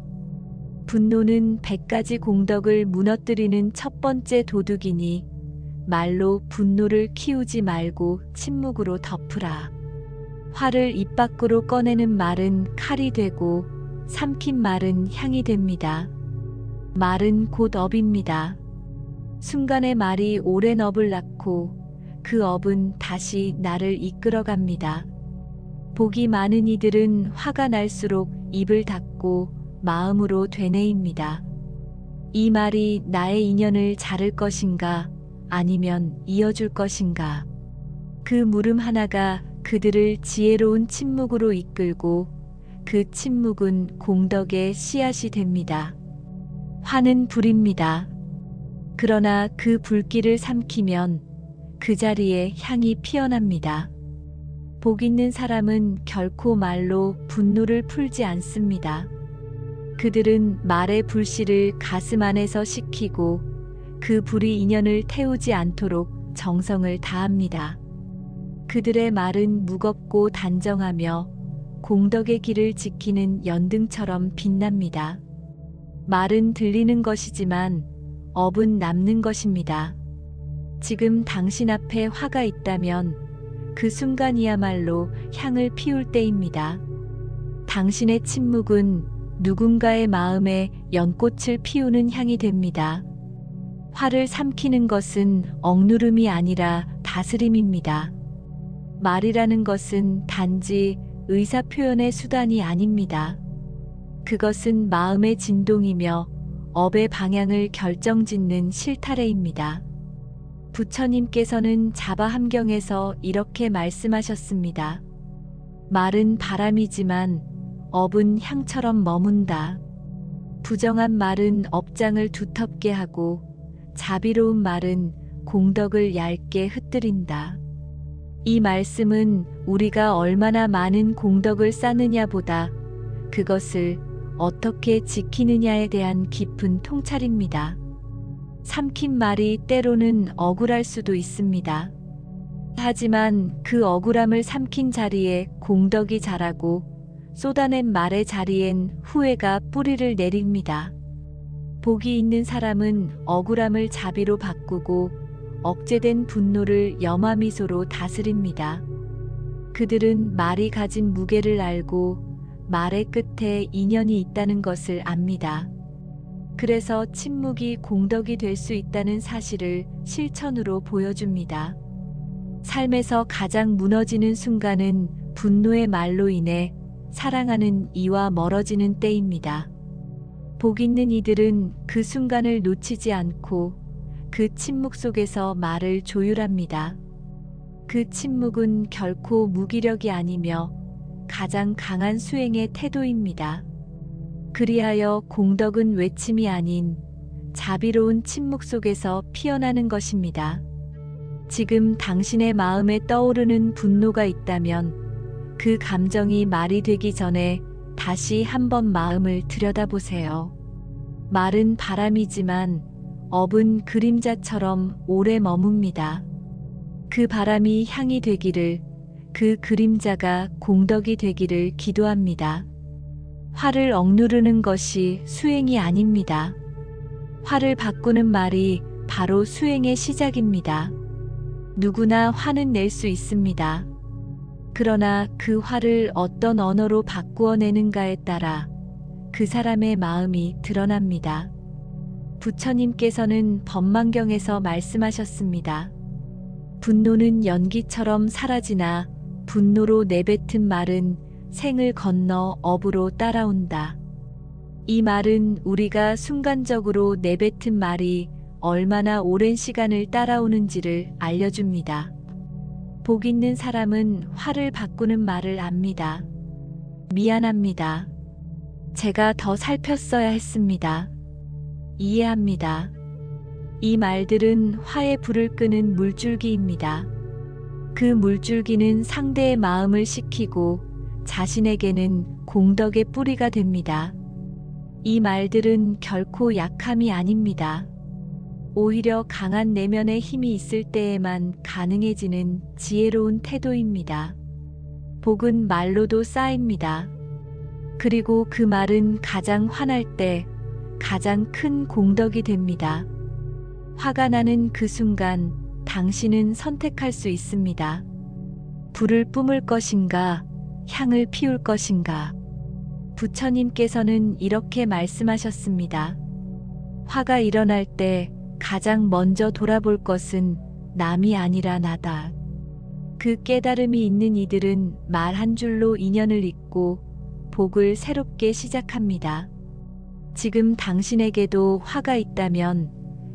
분노는 100가지 공덕을 무너뜨리는 첫 번째 도둑이니 말로 분노를 키우지 말고 침묵으로 덮으라. 화를 입 밖으로 꺼내는 말은 칼이 되고 삼킨 말은 향이 됩니다. 말은 곧 업입니다. 순간의 말이 오랜 업을 낳고 그 업은 다시 나를 이끌어갑니다. 복이 많은 이들은 화가 날수록 입을 닫고 마음으로 되뇌입니다. 이 말이 나의 인연을 자를 것인가 아니면 이어줄 것인가. 그 물음 하나가 그들을 지혜로운 침묵으로 이끌고 그 침묵은 공덕의 씨앗이 됩니다. 화는 불입니다. 그러나 그 불길을 삼키면 그 자리에 향이 피어납니다. 복 있는 사람은 결코 말로 분노를 풀지 않습니다. 그들은 말의 불씨를 가슴 안에서 식히고 그 불이 인연을 태우지 않도록 정성을 다합니다. 그들의 말은 무겁고 단정하며 공덕의 길을 지키는 연등처럼 빛납니다. 말은 들리는 것이지만 업은 남는 것입니다. 지금 당신 앞에 화가 있다면 그 순간이야말로 향을 피울 때입니다. 당신의 침묵은 누군가의 마음에 연꽃을 피우는 향이 됩니다. 화를 삼키는 것은 억누름이 아니라 다스림입니다. 말이라는 것은 단지 의사표현의 수단이 아닙니다. 그것은 마음의 진동이며 업의 방향을 결정짓는 실타래입니다. 부처님께서는 자바함경에서 이렇게 말씀하셨습니다. 말은 바람이지만 업은 향처럼 머문다. 부정한 말은 업장을 두텁게 하고 자비로운 말은 공덕을 얇게 흩뜨린다. 이 말씀은 우리가 얼마나 많은 공덕을 쌓느냐보다 그것을 어떻게 지키느냐에 대한 깊은 통찰입니다. 삼킨 말이 때로는 억울할 수도 있습니다. 하지만 그 억울함을 삼킨 자리에 공덕이 자라고 쏟아낸 말의 자리엔 후회가 뿌리를 내립니다. 복이 있는 사람은 억울함을 자비로 바꾸고 억제된 분노를 염화미소로 다스립니다. 그들은 말이 가진 무게를 알고 말의 끝에 인연이 있다는 것을 압니다. 그래서 침묵이 공덕이 될 수 있다는 사실을 실천으로 보여줍니다. 삶에서 가장 무너지는 순간은 분노의 말로 인해 사랑하는 이와 멀어지는 때입니다. 복 있는 이들은 그 순간을 놓치지 않고 그 침묵 속에서 말을 조율합니다. 그 침묵은 결코 무기력이 아니며 가장 강한 수행의 태도입니다. 그리하여 공덕은 외침이 아닌 자비로운 침묵 속에서 피어나는 것입니다. 지금 당신의 마음에 떠오르는 분노가 있다면 그 감정이 말이 되기 전에 다시 한번 마음을 들여다보세요. 말은 바람이지만 업은 그림자처럼 오래 머뭅니다. 그 바람이 향이 되기를, 그 그림자가 공덕이 되기를 기도합니다. 화를 억누르는 것이 수행이 아닙니다. 화를 바꾸는 말이 바로 수행의 시작입니다. 누구나 화는 낼 수 있습니다. 그러나 그 화를 어떤 언어로 바꾸어 내는가에 따라 그 사람의 마음이 드러납니다. 부처님께서는 법망경에서 말씀하셨습니다. 분노는 연기처럼 사라지나 분노로 내뱉은 말은 생을 건너 업으로 따라온다. 이 말은 우리가 순간적으로 내뱉은 말이 얼마나 오랜 시간을 따라오는지를 알려줍니다. 복 있는 사람은 화를 바꾸는 말을 압니다. 미안합니다. 제가 더 살폈어야 했습니다. 이해합니다. 이 말들은 화의 불을 끄는 물줄기입니다. 그 물줄기는 상대의 마음을 식히고 자신에게는 공덕의 뿌리가 됩니다. 이 말들은 결코 약함이 아닙니다. 오히려 강한 내면의 힘이 있을 때에만 가능해지는 지혜로운 태도입니다. 복은 말로도 쌓입니다. 그리고 그 말은 가장 화날 때 가장 큰 공덕이 됩니다. 화가 나는 그 순간 당신은 선택할 수 있습니다. 불을 뿜을 것인가, 향을 피울 것인가. 부처님께서는 이렇게 말씀하셨습니다. 화가 일어날 때 가장 먼저 돌아볼 것은 남이 아니라 나다. 그 깨달음이 있는 이들은 말 한 줄로 인연을 잇고 복을 새롭게 시작합니다. 지금 당신에게도 화가 있다면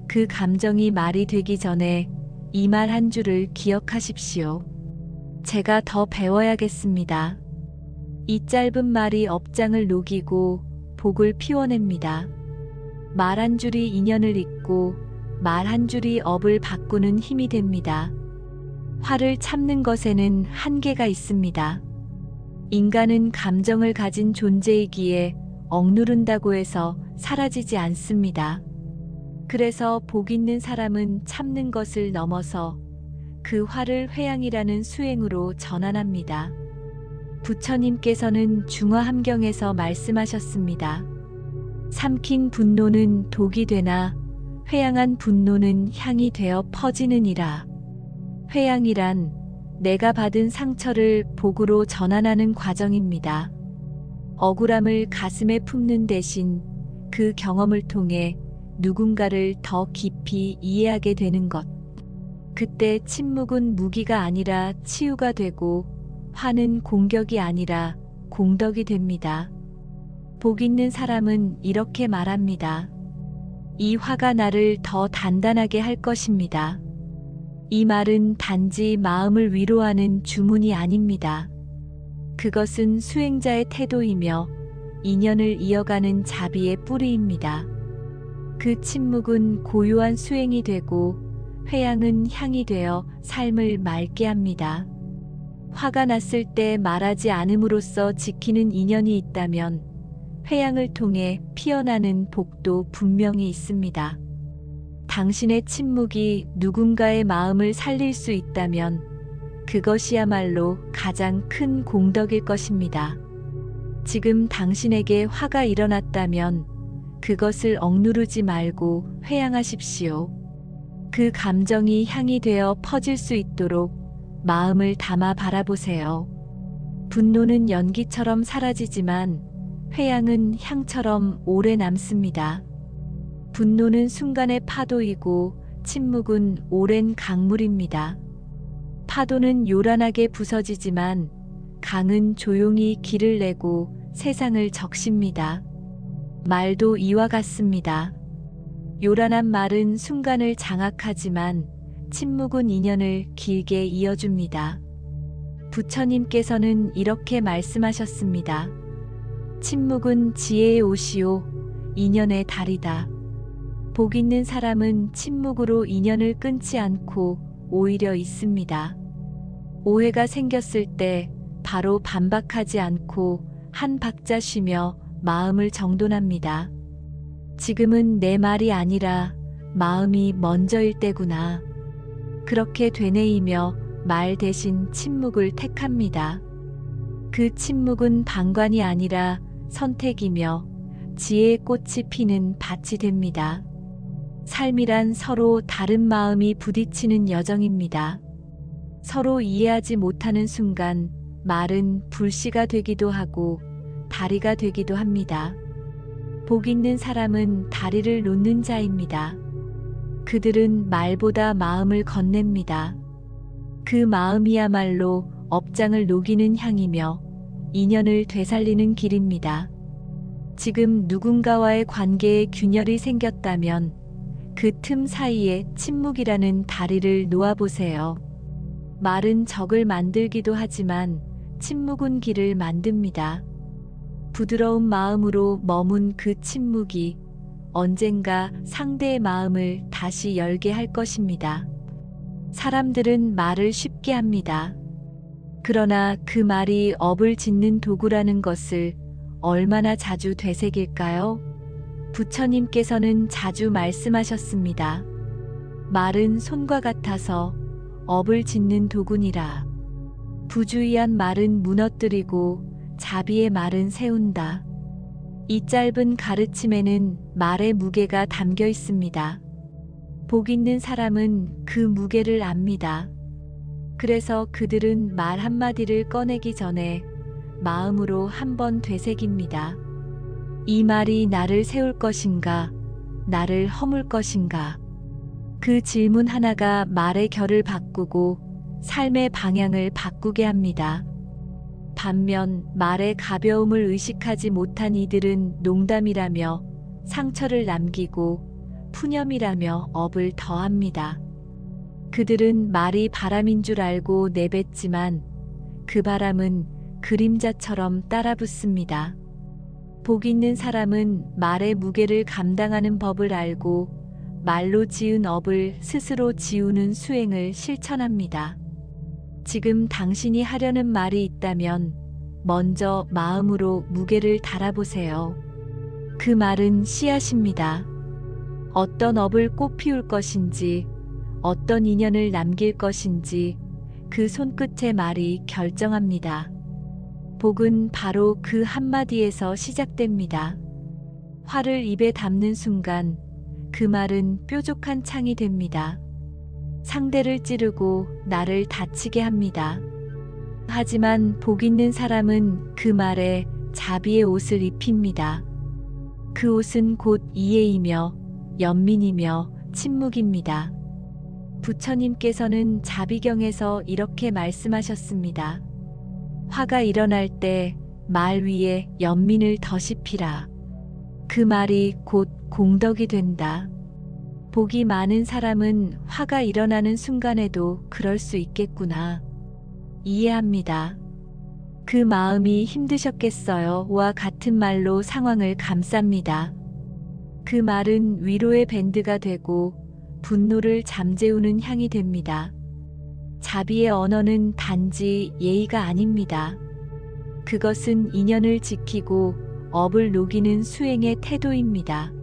그 감정이 말이 되기 전에 이 말 한 줄을 기억하십시오. 제가 더 배워야겠습니다. 이 짧은 말이 업장을 녹이고 복을 피워냅니다. 말 한 줄이 인연을 잇고 말 한 줄이 업을 바꾸는 힘이 됩니다. 화를 참는 것에는 한계가 있습니다. 인간은 감정을 가진 존재이기에 억누른다고 해서 사라지지 않습니다. 그래서 복 있는 사람은 참는 것을 넘어서 그 화를 회양이라는 수행으로 전환합니다. 부처님께서는 중화함경에서 말씀하셨습니다. 삼킨 분노는 독이 되나 회양한 분노는 향이 되어 퍼지느니라. 회양이란 내가 받은 상처를 복으로 전환하는 과정입니다. 억울함을 가슴에 품는 대신 그 경험을 통해 누군가를 더 깊이 이해하게 되는 것. 그때 침묵은 무기가 아니라 치유가 되고 화는 공격이 아니라 공덕이 됩니다. 복 있는 사람은 이렇게 말합니다. 이 화가 나를 더 단단하게 할 것입니다. 이 말은 단지 마음을 위로하는 주문이 아닙니다. 그것은 수행자의 태도이며 인연을 이어가는 자비의 뿌리입니다. 그 침묵은 고요한 수행이 되고 회양은 향이 되어 삶을 맑게 합니다. 화가 났을 때 말하지 않음으로써 지키는 인연이 있다면 회양을 통해 피어나는 복도 분명히 있습니다. 당신의 침묵이 누군가의 마음을 살릴 수 있다면 그것이야말로 가장 큰 공덕일 것입니다. 지금 당신에게 화가 일어났다면 그것을 억누르지 말고 회양하십시오. 그 감정이 향이 되어 퍼질 수 있도록 마음을 담아 바라보세요. 분노는 연기처럼 사라지지만 회양은 향처럼 오래 남습니다. 분노는 순간의 파도이고 침묵은 오랜 강물입니다. 파도는 요란하게 부서지지만 강은 조용히 길을 내고 세상을 적십니다. 말도 이와 같습니다. 요란한 말은 순간을 장악하지만 침묵은 인연을 길게 이어줍니다. 부처님께서는 이렇게 말씀하셨습니다. 침묵은 지혜의 옷이요 인연의 달이다. 복 있는 사람은 침묵으로 인연을 끊지 않고 오히려 있습니다. 오해가 생겼을 때 바로 반박하지 않고 한 박자 쉬며 마음을 정돈합니다. 지금은 내 말이 아니라 마음이 먼저일 때구나. 그렇게 되뇌이며 말 대신 침묵을 택합니다. 그 침묵은 방관이 아니라 선택이며 지혜의 꽃이 피는 밭이 됩니다. 삶이란 서로 다른 마음이 부딪히는 여정입니다. 서로 이해하지 못하는 순간 말은 불씨가 되기도 하고 다리가 되기도 합니다. 복 있는 사람은 다리를 놓는 자입니다. 그들은 말보다 마음을 건넵니다. 그 마음이야말로 업장을 녹이는 향이며 인연을 되살리는 길입니다. 지금 누군가와의 관계에 균열이 생겼다면 그 틈 사이에 침묵이라는 다리를 놓아보세요. 말은 적을 만들기도 하지만 침묵은 길을 만듭니다. 부드러운 마음으로 머문 그 침묵이 언젠가 상대의 마음을 다시 열게 할 것입니다. 사람들은 말을 쉽게 합니다. 그러나 그 말이 업을 짓는 도구라는 것을 얼마나 자주 되새길까요? 부처님께서는 자주 말씀하셨습니다. 말은 손과 같아서 업을 짓는 도구니라. 부주의한 말은 무너뜨리고 자비의 말은 세운다. 이 짧은 가르침에는 말의 무게가 담겨 있습니다. 복 있는 사람은 그 무게를 압니다. 그래서 그들은 말 한마디를 꺼내기 전에 마음으로 한번 되새깁니다. 이 말이 나를 세울 것인가, 나를 허물 것인가. 그 질문 하나가 말의 결을 바꾸고 삶의 방향을 바꾸게 합니다. 반면 말의 가벼움을 의식하지 못한 이들은 농담이라며 상처를 남기고 푸념이라며 업을 더합니다. 그들은 말이 바람인 줄 알고 내뱉지만 그 바람은 그림자처럼 따라붙습니다. 복 있는 사람은 말의 무게를 감당하는 법을 알고 말로 지은 업을 스스로 지우는 수행을 실천합니다. 지금 당신이 하려는 말이 있다면 먼저 마음으로 무게를 달아보세요. 그 말은 씨앗입니다. 어떤 업을 꽃 피울 것인지, 어떤 인연을 남길 것인지 그 손끝의 말이 결정합니다. 복은 바로 그 한마디에서 시작됩니다. 화를 입에 담는 순간 그 말은 뾰족한 창이 됩니다. 상대를 찌르고 나를 다치게 합니다. 하지만 복 있는 사람은 그 말에 자비의 옷을 입힙니다. 그 옷은 곧 이해이며 연민이며 침묵입니다. 부처님께서는 자비경에서 이렇게 말씀하셨습니다. 화가 일어날 때 말 위에 연민을 더시피라. 그 말이 곧 공덕이 된다. 복이 많은 사람은 화가 일어나는 순간에도 그럴 수 있겠구나. 이해합니다. 그 마음이 힘드셨겠어요. 와 같은 말로 상황을 감쌉니다. 그 말은 위로의 밴드가 되고 분노를 잠재우는 향이 됩니다. 자비의 언어는 단지 예의가 아닙니다. 그것은 인연을 지키고 업을 녹이는 수행의 태도입니다.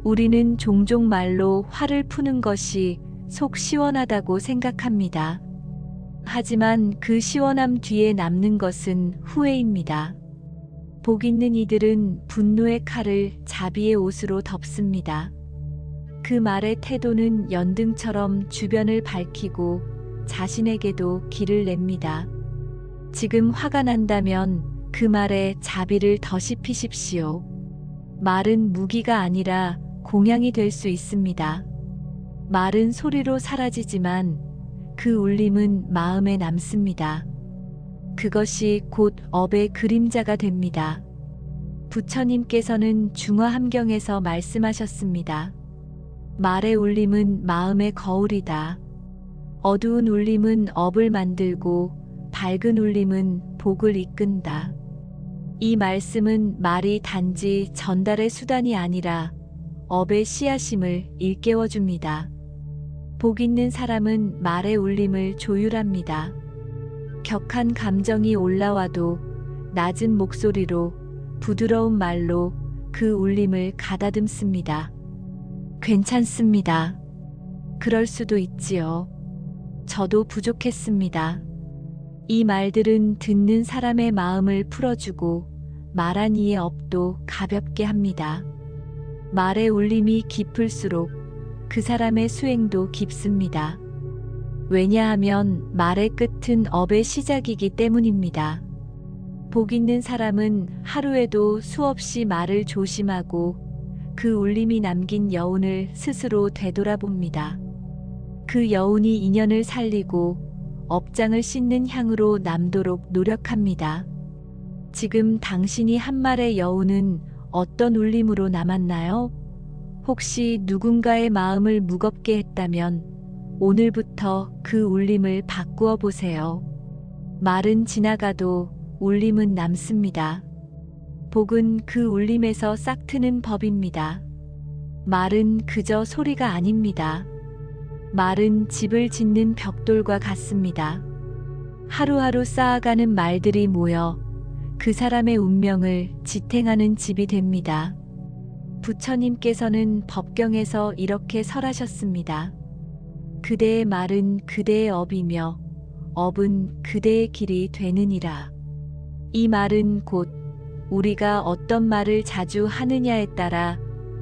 우리는 종종 말로 화를 푸는 것이 속 시원하다고 생각합니다. 하지만 그 시원함 뒤에 남는 것은 후회입니다. 복 있는 이들은 분노의 칼을 자비의 옷으로 덮습니다. 그 말의 태도는 연등처럼 주변을 밝히고 자신에게도 길을 냅니다. 지금 화가 난다면 그 말에 자비를 더씹히십시오. 말은 무기가 아니라 공양이 될 수 있습니다. 말은 소리로 사라지지만 그 울림은 마음에 남습니다. 그것이 곧 업의 그림자가 됩니다. 부처님께서는 중화함경에서 말씀하셨습니다. 말의 울림은 마음의 거울이다. 어두운 울림은 업을 만들고 밝은 울림은 복을 이끈다. 이 말씀은 말이 단지 전달의 수단이 아니라 업의 씨앗임을 일깨워줍니다. 복 있는 사람은 말의 울림을 조율합니다. 격한 감정이 올라와도 낮은 목소리로 부드러운 말로 그 울림을 가다듬습니다. 괜찮습니다. 그럴 수도 있지요. 저도 부족했습니다. 이 말들은 듣는 사람의 마음을 풀어주고 말한 이의 업도 가볍게 합니다. 말의 울림이 깊을수록 그 사람의 수행도 깊습니다. 왜냐하면 말의 끝은 업의 시작이기 때문입니다. 복 있는 사람은 하루에도 수없이 말을 조심하고 그 울림이 남긴 여운을 스스로 되돌아봅니다. 그 여운이 인연을 살리고 업장을 씻는 향으로 남도록 노력합니다. 지금 당신이 한 말의 여운은 어떤 울림으로 남았나요? 혹시 누군가의 마음을 무겁게 했다면 오늘부터 그 울림을 바꾸어 보세요. 말은 지나가도 울림은 남습니다. 복은 그 울림에서 싹트는 법입니다. 말은 그저 소리가 아닙니다. 말은 집을 짓는 벽돌과 같습니다. 하루하루 쌓아가는 말들이 모여 그 사람의 운명을 지탱하는 집이 됩니다. 부처님께서는 법경에서 이렇게 설하셨습니다. 그대의 말은 그대의 업이며 업은 그대의 길이 되느니라. 이 말은 곧 우리가 어떤 말을 자주 하느냐에 따라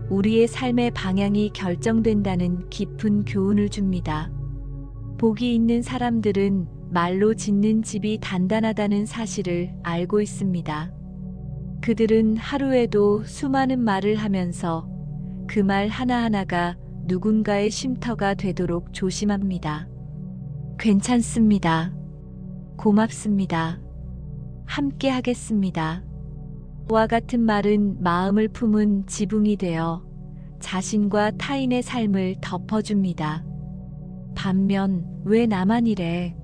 우리의 삶의 방향이 결정된다는 깊은 교훈을 줍니다. 복이 있는 사람들은 말로 짓는 집이 단단하다는 사실을 알고 있습니다. 그들은 하루에도 수많은 말을 하면서 그 말 하나하나가 누군가의 쉼터가 되도록 조심합니다. 괜찮습니다. 고맙습니다. 함께 하겠습니다. 와 같은 말은 마음을 품은 지붕이 되어 자신과 타인의 삶을 덮어줍니다. 반면 왜 나만 이래?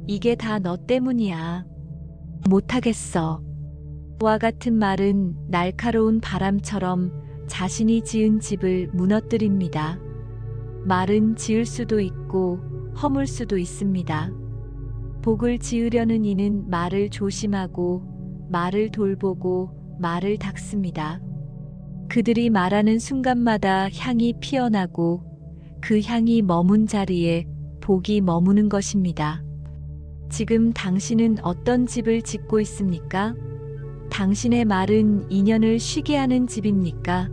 이게 다 너 때문이야. 못하겠어. 와 같은 말은 날카로운 바람처럼 자신이 지은 집을 무너뜨립니다. 말은 지을 수도 있고 허물 수도 있습니다. 복을 지으려는 이는 말을 조심하고 말을 돌보고 말을 닦습니다. 그들이 말하는 순간마다 향이 피어나고 그 향이 머문 자리에 복이 머무는 것입니다. 지금 당신은 어떤 집을 짓고 있습니까? 당신의 말은 인연을 쉬게 하는 집입니까?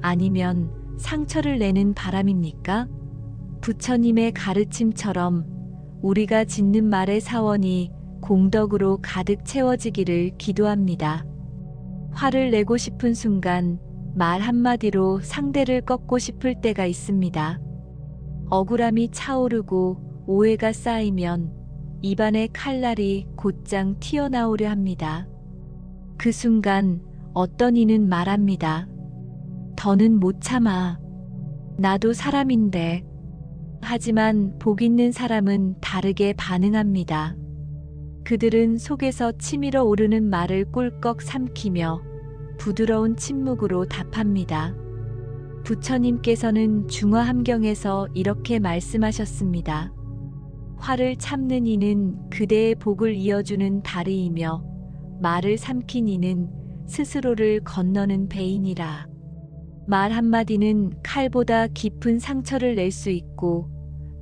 아니면 상처를 내는 바람입니까? 부처님의 가르침처럼 우리가 짓는 말의 사원이 공덕으로 가득 채워지기를 기도합니다. 화를 내고 싶은 순간 말 한마디로 상대를 꺾고 싶을 때가 있습니다. 억울함이 차오르고 오해가 쌓이면 입안의 칼날이 곧장 튀어나오려 합니다. 그 순간 어떤 이는 말합니다. 더는 못 참아. 나도 사람인데. 하지만 복 있는 사람은 다르게 반응합니다. 그들은 속에서 치밀어 오르는 말을 꿀꺽 삼키며 부드러운 침묵으로 답합니다. 부처님께서는 중화함경에서 이렇게 말씀하셨습니다. 화를 참는 이는 그대의 복을 이어주는 다리이며 말을 삼킨 이는 스스로를 건너는 배이니라. 말 한마디는 칼보다 깊은 상처를 낼 수 있고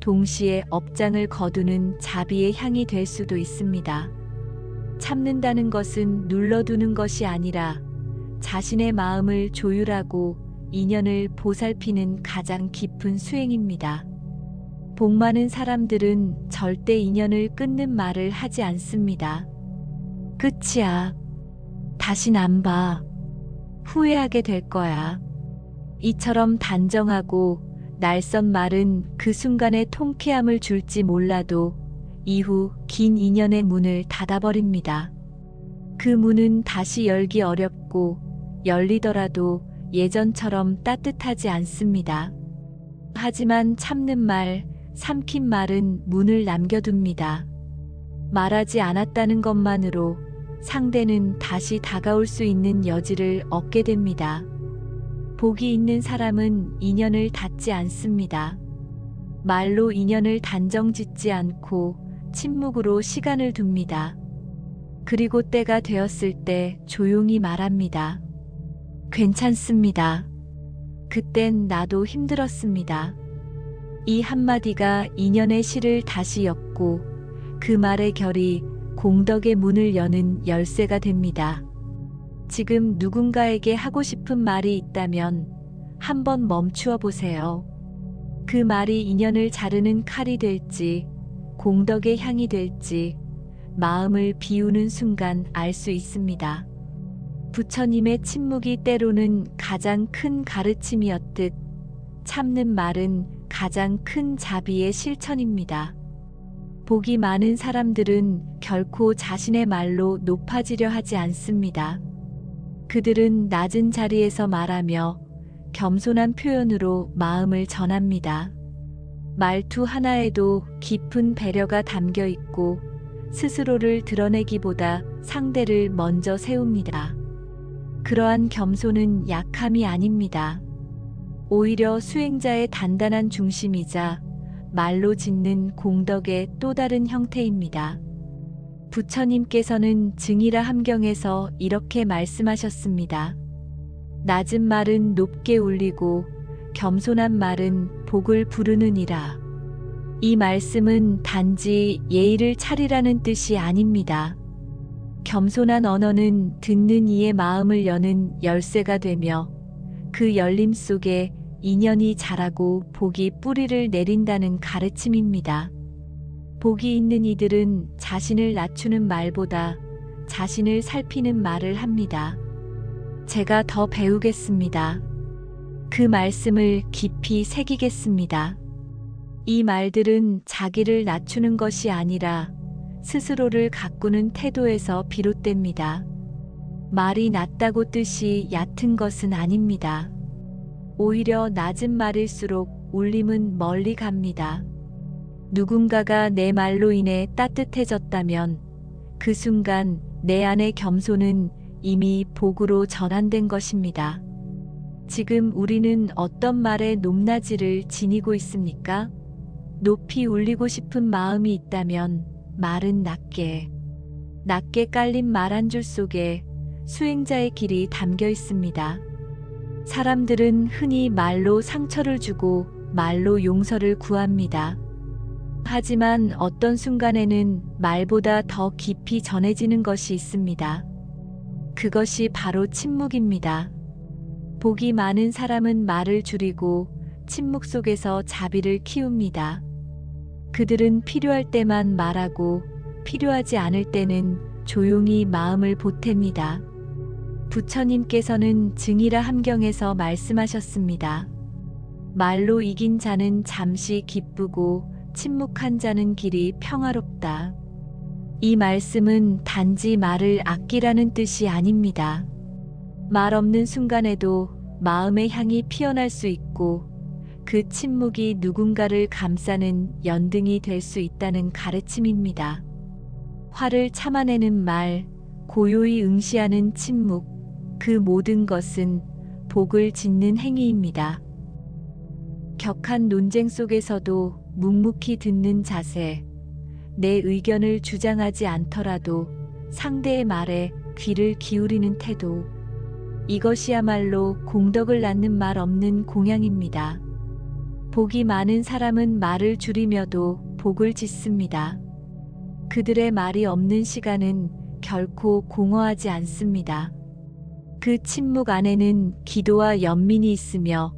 동시에 업장을 거두는 자비의 향이 될 수도 있습니다. 참는다는 것은 눌러두는 것이 아니라 자신의 마음을 조율하고 인연을 보살피는 가장 깊은 수행입니다. 복 많은 사람들은 절대 인연을 끊는 말을 하지 않습니다. 끝이야. 다신 안 봐. 후회하게 될 거야. 이처럼 단정하고 날선 말은 그 순간에 통쾌함을 줄지 몰라도 이후 긴 인연의 문을 닫아버립니다. 그 문은 다시 열기 어렵고 열리더라도 예전처럼 따뜻하지 않습니다. 하지만 참는 말, 삼킨 말은 문을 남겨둡니다. 말하지 않았다는 것만으로 상대는 다시 다가올 수 있는 여지를 얻게 됩니다. 복이 있는 사람은 인연을 닫지 않습니다. 말로 인연을 단정 짓지 않고 침묵으로 시간을 둡니다. 그리고 때가 되었을 때 조용히 말합니다. 괜찮습니다. 그땐 나도 힘들었습니다. 이 한마디가 인연의 실을 다시 엮고 그 말의 결이 공덕의 문을 여는 열쇠가 됩니다. 지금 누군가에게 하고 싶은 말이 있다면 한번 멈추어 보세요. 그 말이 인연을 자르는 칼이 될지, 공덕의 향이 될지, 마음을 비우는 순간 알 수 있습니다. 부처님의 침묵이 때로는 가장 큰 가르침이었듯 참는 말은 가장 큰 자비의 실천입니다. 복이 많은 사람들은 결코 자신의 말로 높아지려 하지 않습니다. 그들은 낮은 자리에서 말하며 겸손한 표현으로 마음을 전합니다. 말투 하나에도 깊은 배려가 담겨 있고 스스로를 드러내기보다 상대를 먼저 세웁니다. 그러한 겸손은 약함이 아닙니다. 오히려 수행자의 단단한 중심이자 말로 짓는 공덕의 또 다른 형태입니다. 부처님께서는 증이라 함경에서 이렇게 말씀하셨습니다. 낮은 말은 높게 울리고 겸손한 말은 복을 부르느니라. 이 말씀은 단지 예의를 차리라는 뜻이 아닙니다. 겸손한 언어는 듣는 이의 마음을 여는 열쇠가 되며 그 열림 속에 인연이 자라고 복이 뿌리를 내린다는 가르침입니다. 복이 있는 이들은 자신을 낮추는 말보다 자신을 살피는 말을 합니다. 제가 더 배우겠습니다. 그 말씀을 깊이 새기겠습니다. 이 말들은 자기를 낮추는 것이 아니라 스스로를 가꾸는 태도에서 비롯됩니다. 말이 낮다고 뜻이 얕은 것은 아닙니다. 오히려 낮은 말일수록 울림은 멀리 갑니다. 누군가가 내 말로 인해 따뜻해졌다면 그 순간 내 안의 겸손은 이미 복으로 전환된 것입니다. 지금 우리는 어떤 말의 높낮이를 지니고 있습니까? 높이 울리고 싶은 마음이 있다면 말은 낮게 깔린 말 한 줄 속에 수행자의 길이 담겨 있습니다. 사람들은 흔히 말로 상처를 주고 말로 용서를 구합니다. 하지만 어떤 순간에는 말보다 더 깊이 전해지는 것이 있습니다. 그것이 바로 침묵입니다. 복이 많은 사람은 말을 줄이고 침묵 속에서 자비를 키웁니다. 그들은 필요할 때만 말하고 필요하지 않을 때는 조용히 마음을 보탭니다. 부처님께서는 증이라 함경에서 말씀하셨습니다. 말로 이긴 자는 잠시 기쁘고 침묵한 자는 길이 평화롭다. 이 말씀은 단지 말을 아끼라는 뜻이 아닙니다. 말 없는 순간에도 마음의 향이 피어날 수 있고 그 그 침묵이 누군가를 감싸는 연등이 될 수 있다는 가르침입니다. 화를 참아내는 말, 고요히 응시하는 침묵, 그 모든 것은 복을 짓는 행위입니다. 격한 논쟁 속에서도 묵묵히 듣는 자세, 내 의견을 주장하지 않더라도 상대의 말에 귀를 기울이는 태도, 이것이야말로 공덕을 낳는 말 없는 공양입니다. 복이 많은 사람은 말을 줄이며도 복을 짓습니다. 그들의 말이 없는 시간은 결코 공허하지 않습니다. 그 침묵 안에는 기도와 연민이 있으며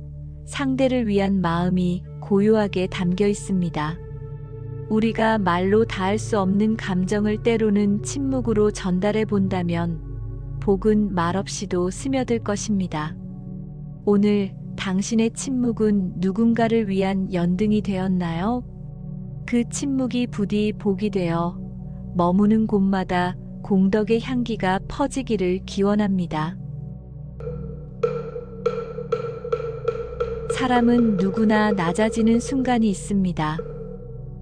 상대를 위한 마음이 고요하게 담겨 있습니다. 우리가 말로 다할 수 없는 감정을 때로는 침묵으로 전달해 본다면 복은 말없이도 스며들 것입니다. 오늘 당신의 침묵은 누군가를 위한 연등이 되었나요? 그 침묵이 부디 복이 되어 머무는 곳마다 공덕의 향기가 퍼지기를 기원합니다. 사람은 누구나 낮아지는 순간이 있습니다.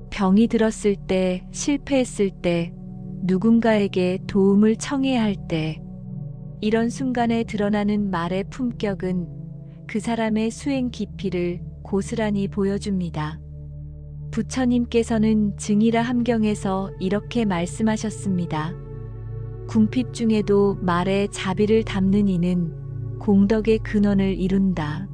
병이 들었을 때, 실패했을 때, 누군가에게 도움을 청해야 할 때, 이런 순간에 드러나는 말의 품격은 그 사람의 수행 깊이를 고스란히 보여줍니다. 부처님께서는 증이라 함경에서 이렇게 말씀하셨습니다. 궁핍 중에도 말에 자비를 담는 이는 공덕의 근원을 이룬다.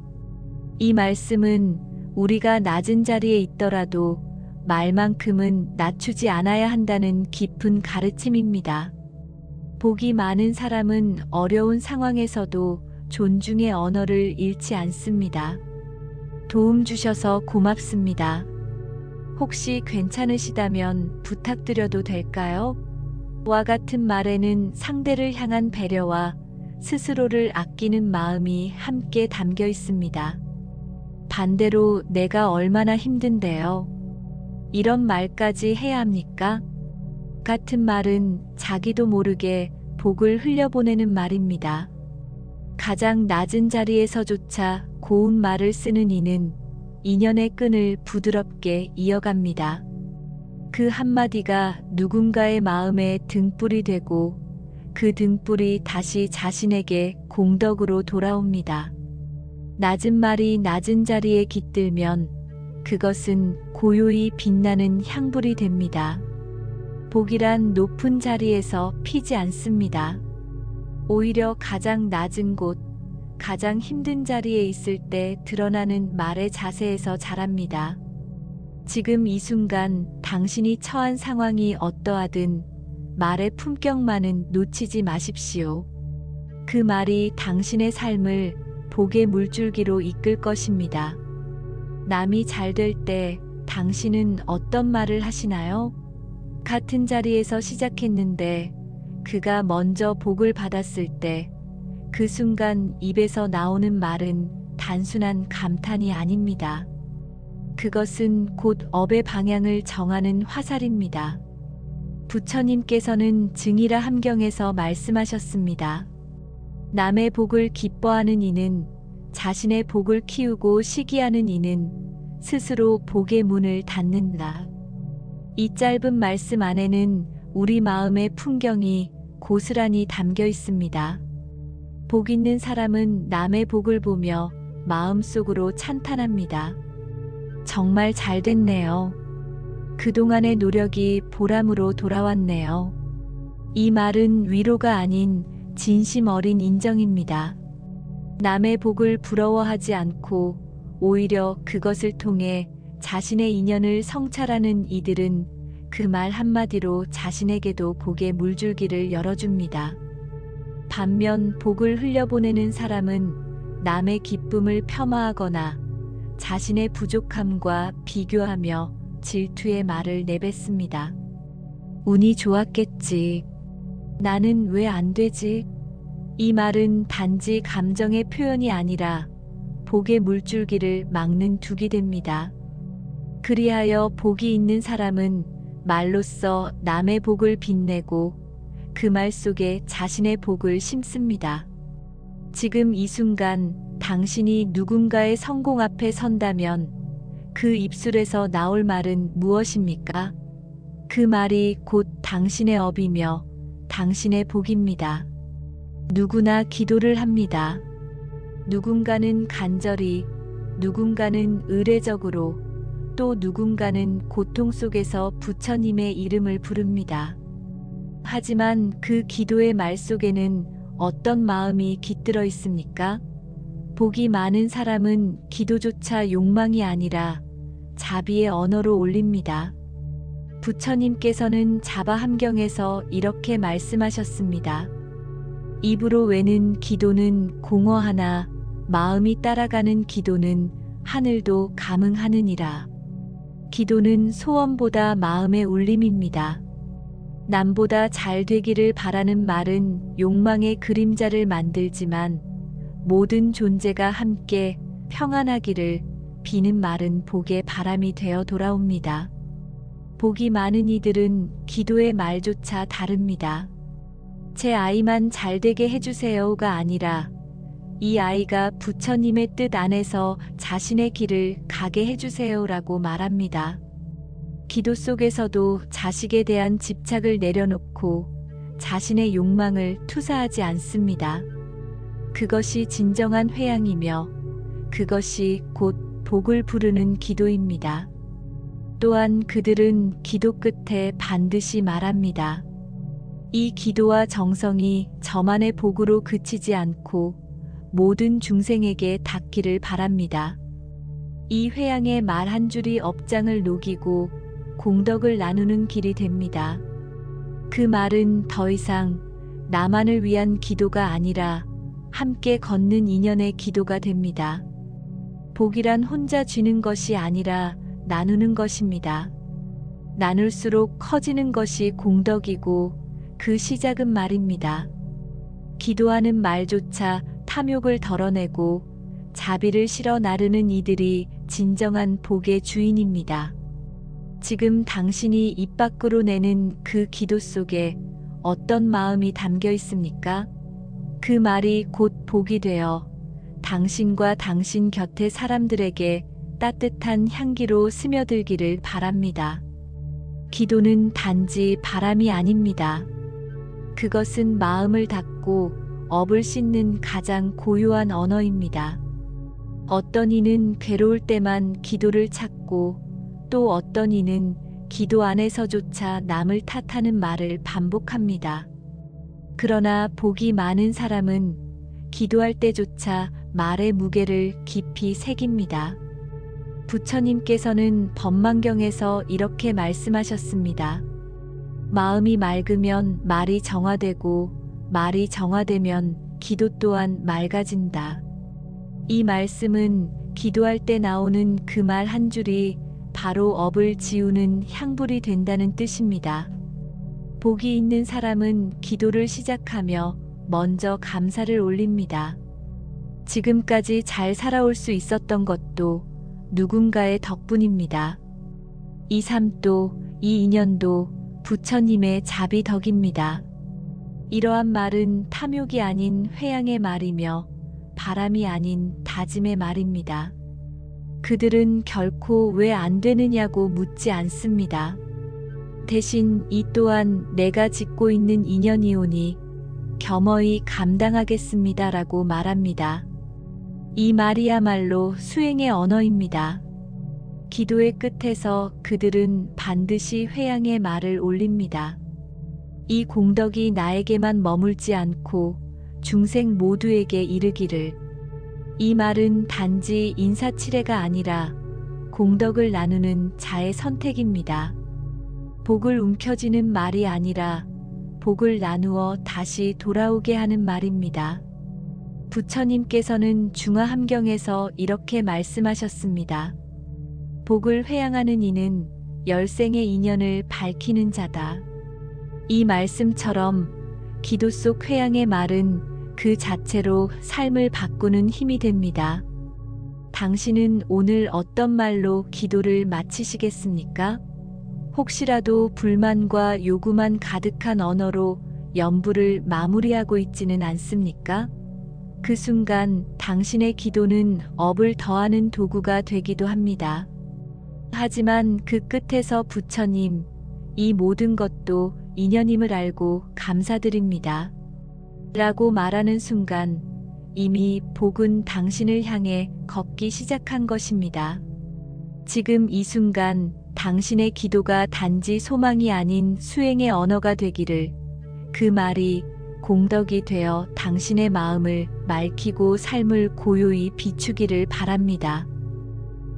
이 말씀은 우리가 낮은 자리에 있더라도 말만큼은 낮추지 않아야 한다는 깊은 가르침입니다. 복이 많은 사람은 어려운 상황에서도 존중의 언어를 잃지 않습니다. 도움 주셔서 고맙습니다. 혹시 괜찮으시다면 부탁드려도 될까요? 와 같은 말에는 상대를 향한 배려와 스스로를 아끼는 마음이 함께 담겨 있습니다. 반대로 내가 얼마나 힘든데요. 이런 말까지 해야 합니까? 같은 말은 자기도 모르게 복을 흘려보내는 말입니다. 가장 낮은 자리에서조차 고운 말을 쓰는 이는 인연의 끈을 부드럽게 이어갑니다. 그 한마디가 누군가의 마음에 등불이 되고 그 등불이 다시 자신에게 공덕으로 돌아옵니다. 낮은 말이 낮은 자리에 깃들면 그것은 고요히 빛나는 향불이 됩니다. 복이란 높은 자리에서 피지 않습니다. 오히려 가장 낮은 곳, 가장 힘든 자리에 있을 때 드러나는 말의 자세에서 자랍니다. 지금 이 순간 당신이 처한 상황이 어떠하든 말의 품격만은 놓치지 마십시오. 그 말이 당신의 삶을 복의 물줄기로 이끌 것입니다. 남이 잘 될 때 당신은 어떤 말을 하시나요? 같은 자리에서 시작했는데 그가 먼저 복을 받았을 때 그 순간 입에서 나오는 말은 단순한 감탄이 아닙니다. 그것은 곧 업의 방향을 정하는 화살입니다. 부처님께서는 증이라 함경에서 말씀하셨습니다. 남의 복을 기뻐하는 이는, 자신의 복을 키우고 시기하는 이는 스스로 복의 문을 닫는다. 이 짧은 말씀 안에는 우리 마음의 풍경이 고스란히 담겨 있습니다. 복 있는 사람은 남의 복을 보며 마음속으로 찬탄합니다. 정말 잘 됐네요. 그동안의 노력이 보람으로 돌아왔네요. 이 말은 위로가 아닌 진심 어린 인정입니다. 남의 복을 부러워하지 않고 오히려 그것을 통해 자신의 인연을 성찰하는 이들은 그 말 한마디로 자신에게도 복의 물줄기를 열어줍니다. 반면 복을 흘려보내는 사람은 남의 기쁨을 폄하하거나 자신의 부족함과 비교하며 질투의 말을 내뱉습니다. 운이 좋았겠지. 나는 왜 안 되지? 이 말은 단지 감정의 표현이 아니라 복의 물줄기를 막는 둑이 됩니다. 그리하여 복이 있는 사람은 말로써 남의 복을 빛내고 그 말 속에 자신의 복을 심습니다. 지금 이 순간 당신이 누군가의 성공 앞에 선다면 그 입술에서 나올 말은 무엇입니까? 그 말이 곧 당신의 업이며 당신의 복입니다. 누구나 기도를 합니다. 누군가는 간절히, 누군가는 의례적으로, 또 누군가는 고통 속에서 부처님의 이름을 부릅니다. 하지만 그 기도의 말 속에는 어떤 마음이 깃들어 있습니까? 복이 많은 사람은 기도조차 욕망이 아니라 자비의 언어로 올립니다. 부처님께서는 자바함경에서 이렇게 말씀하셨습니다. 입으로 외는 기도는 공허하나 마음이 따라가는 기도는 하늘도 감응하느니라. 기도는 소원보다 마음의 울림입니다. 남보다 잘 되기를 바라는 말은 욕망의 그림자를 만들지만 모든 존재가 함께 평안하기를 비는 말은 복의 바람이 되어 돌아옵니다. 복이 많은 이들은 기도의 말조차 다릅니다. 제 아이만 잘되게 해주세요가 아니라 이 아이가 부처님의 뜻 안에서 자신의 길을 가게 해주세요라고 말합니다. 기도 속에서도 자식에 대한 집착을 내려놓고 자신의 욕망을 투사하지 않습니다. 그것이 진정한 회양이며 그것이 곧 복을 부르는 기도입니다. 또한 그들은 기도 끝에 반드시 말합니다. 이 기도와 정성이 저만의 복으로 그치지 않고 모든 중생에게 닿기를 바랍니다. 이 회양의 말 한 줄이 업장을 녹이고 공덕을 나누는 길이 됩니다. 그 말은 더 이상 나만을 위한 기도가 아니라 함께 걷는 인연의 기도가 됩니다. 복이란 혼자 쥐는 것이 아니라 나누는 것입니다. 나눌수록 커지는 것이 공덕이고 그 시작은 말입니다. 기도하는 말조차 탐욕을 덜어내고 자비를 실어 나르는 이들이 진정한 복의 주인입니다. 지금 당신이 입 밖으로 내는 그 기도 속에 어떤 마음이 담겨 있습니까? 그 말이 곧 복이 되어 당신과 당신 곁의 사람들에게 따뜻한 향기로 스며들기를 바랍니다. 기도는 단지 바람이 아닙니다. 그것은 마음을 닫고 업을 씻는 가장 고요한 언어입니다. 어떤 이는 괴로울 때만 기도를 찾고 또 어떤 이는 기도 안에서조차 남을 탓하는 말을 반복합니다. 그러나 복이 많은 사람은 기도할 때조차 말의 무게를 깊이 새깁니다. 부처님께서는 법망경에서 이렇게 말씀하셨습니다. 마음이 맑으면 말이 정화되고 말이 정화되면 기도 또한 맑아진다. 이 말씀은 기도할 때 나오는 그 말 한 줄이 바로 업을 지우는 향불이 된다는 뜻입니다. 복이 있는 사람은 기도를 시작하며 먼저 감사를 올립니다. 지금까지 잘 살아올 수 있었던 것도 누군가의 덕분입니다. 이 삶도 이 인연도 부처님의 자비 덕입니다. 이러한 말은 탐욕이 아닌 회양의 말이며 바람이 아닌 다짐의 말입니다. 그들은 결코 왜 안 되느냐고 묻지 않습니다. 대신 이 또한 내가 짓고 있는 인연이오니 겸허히 감당하겠습니다라고 말합니다. 이 말이야말로 수행의 언어입니다. 기도의 끝에서 그들은 반드시 회양의 말을 올립니다. 이 공덕이 나에게만 머물지 않고 중생 모두에게 이르기를. 이 말은 단지 인사치레가 아니라 공덕을 나누는 자의 선택입니다. 복을 움켜쥐는 말이 아니라 복을 나누어 다시 돌아오게 하는 말입니다. 부처님께서는 중화함경에서 이렇게 말씀하셨습니다. 복을 회양하는 이는 열생의 인연을 밝히는 자다. 이 말씀처럼 기도 속 회양의 말은 그 자체로 삶을 바꾸는 힘이 됩니다. 당신은 오늘 어떤 말로 기도를 마치시겠습니까? 혹시라도 불만과 요구만 가득한 언어로 연부를 마무리하고 있지는 않습니까? 그 순간 당신의 기도는 업을 더하는 도구가 되기도 합니다. 하지만 그 끝에서 부처님, 이 모든 것도 인연임을 알고 감사드립니다. 라고 말하는 순간 이미 복은 당신을 향해 걷기 시작한 것입니다. 지금 이 순간 당신의 기도가 단지 소망이 아닌 수행의 언어가 되기를, 그 말이 공덕이 되어 당신의 마음을 맑히고 삶을 고요히 비추기를 바랍니다.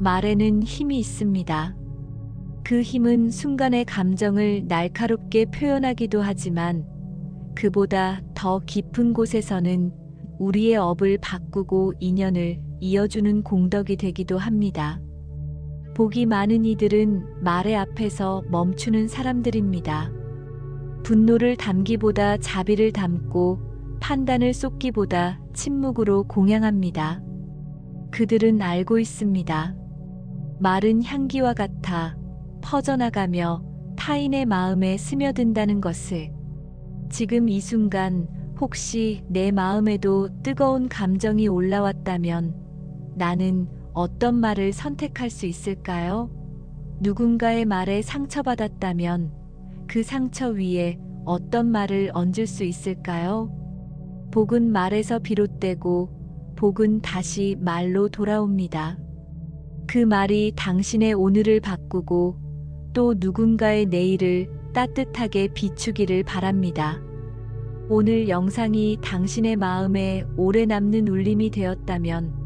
말에는 힘이 있습니다. 그 힘은 순간의 감정을 날카롭게 표현하기도 하지만 그보다 더 깊은 곳에서는 우리의 업을 바꾸고 인연을 이어주는 공덕이 되기도 합니다. 복이 많은 이들은 말의 앞에서 멈추는 사람들입니다. 분노를 담기보다 자비를 담고 판단을 쏟기보다 침묵으로 공양합니다. 그들은 알고 있습니다. 말은 향기와 같아 퍼져나가며 타인의 마음에 스며든다는 것을. 지금 이 순간 혹시 내 마음에도 뜨거운 감정이 올라왔다면 나는 어떤 말을 선택할 수 있을까요? 누군가의 말에 상처받았다면 그 상처 위에 어떤 말을 얹을 수 있을까요? 복은 말에서 비롯되고 복은 다시 말로 돌아옵니다. 그 말이 당신의 오늘을 바꾸고 또 누군가의 내일을 따뜻하게 비추기를 바랍니다. 오늘 영상이 당신의 마음에 오래 남는 울림이 되었다면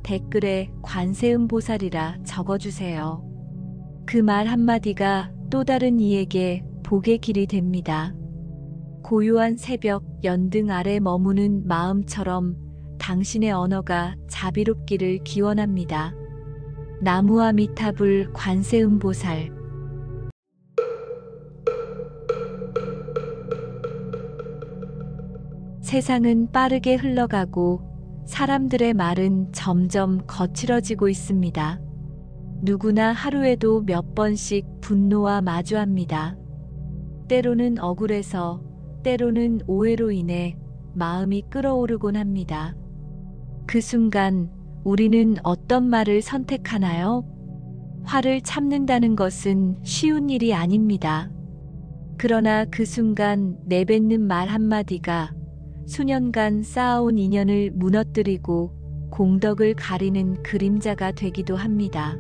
댓글에 관세음보살이라 적어주세요. 그 말 한마디가 또 다른 이에게 복의 길이 됩니다. 고요한 새벽 연등 아래 머무는 마음처럼 당신의 언어가 자비롭기를 기원합니다. 나무아미타불 관세음보살. 세상은 빠르게 흘러가고 사람들의 말은 점점 거칠어지고 있습니다. 누구나 하루에도 몇 번씩 분노와 마주합니다. 때로는 억울해서, 때로는 오해로 인해 마음이 끓어오르곤 합니다. 그 순간 우리는 어떤 말을 선택하나요? 화를 참는다는 것은 쉬운 일이 아닙니다. 그러나 그 순간 내뱉는 말 한마디가 수년간 쌓아온 인연을 무너뜨리고 공덕을 가리는 그림자가 되기도 합니다.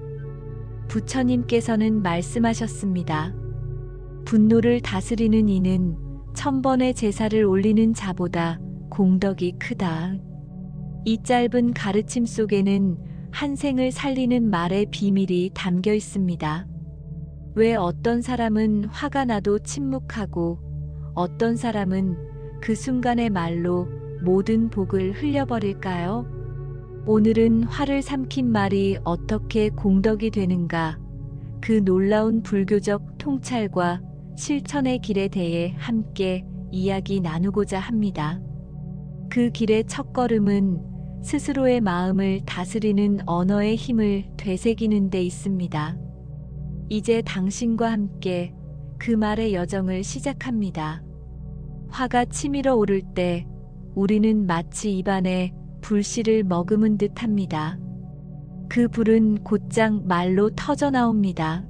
부처님께서는 말씀하셨습니다. 분노를 다스리는 이는 1000번의 제사를 올리는 자보다 공덕이 크다. 이 짧은 가르침 속에는 한 생을 살리는 말의 비밀이 담겨 있습니다. 왜 어떤 사람은 화가 나도 침묵하고 어떤 사람은 그 순간의 말로 모든 복을 흘려버릴까요? 오늘은 화를 삼킨 말이 어떻게 공덕이 되는가, 그 놀라운 불교적 통찰과 실천의 길에 대해 함께 이야기 나누고자 합니다. 그 길의 첫걸음은 스스로의 마음을 다스리는 언어의 힘을 되새기는 데 있습니다. 이제 당신과 함께 그 말의 여정을 시작합니다. 화가 치밀어 오를 때 우리는 마치 입안에 불씨를 머금은 듯 합니다. 그 불은 곧장 말로 터져 나옵니다.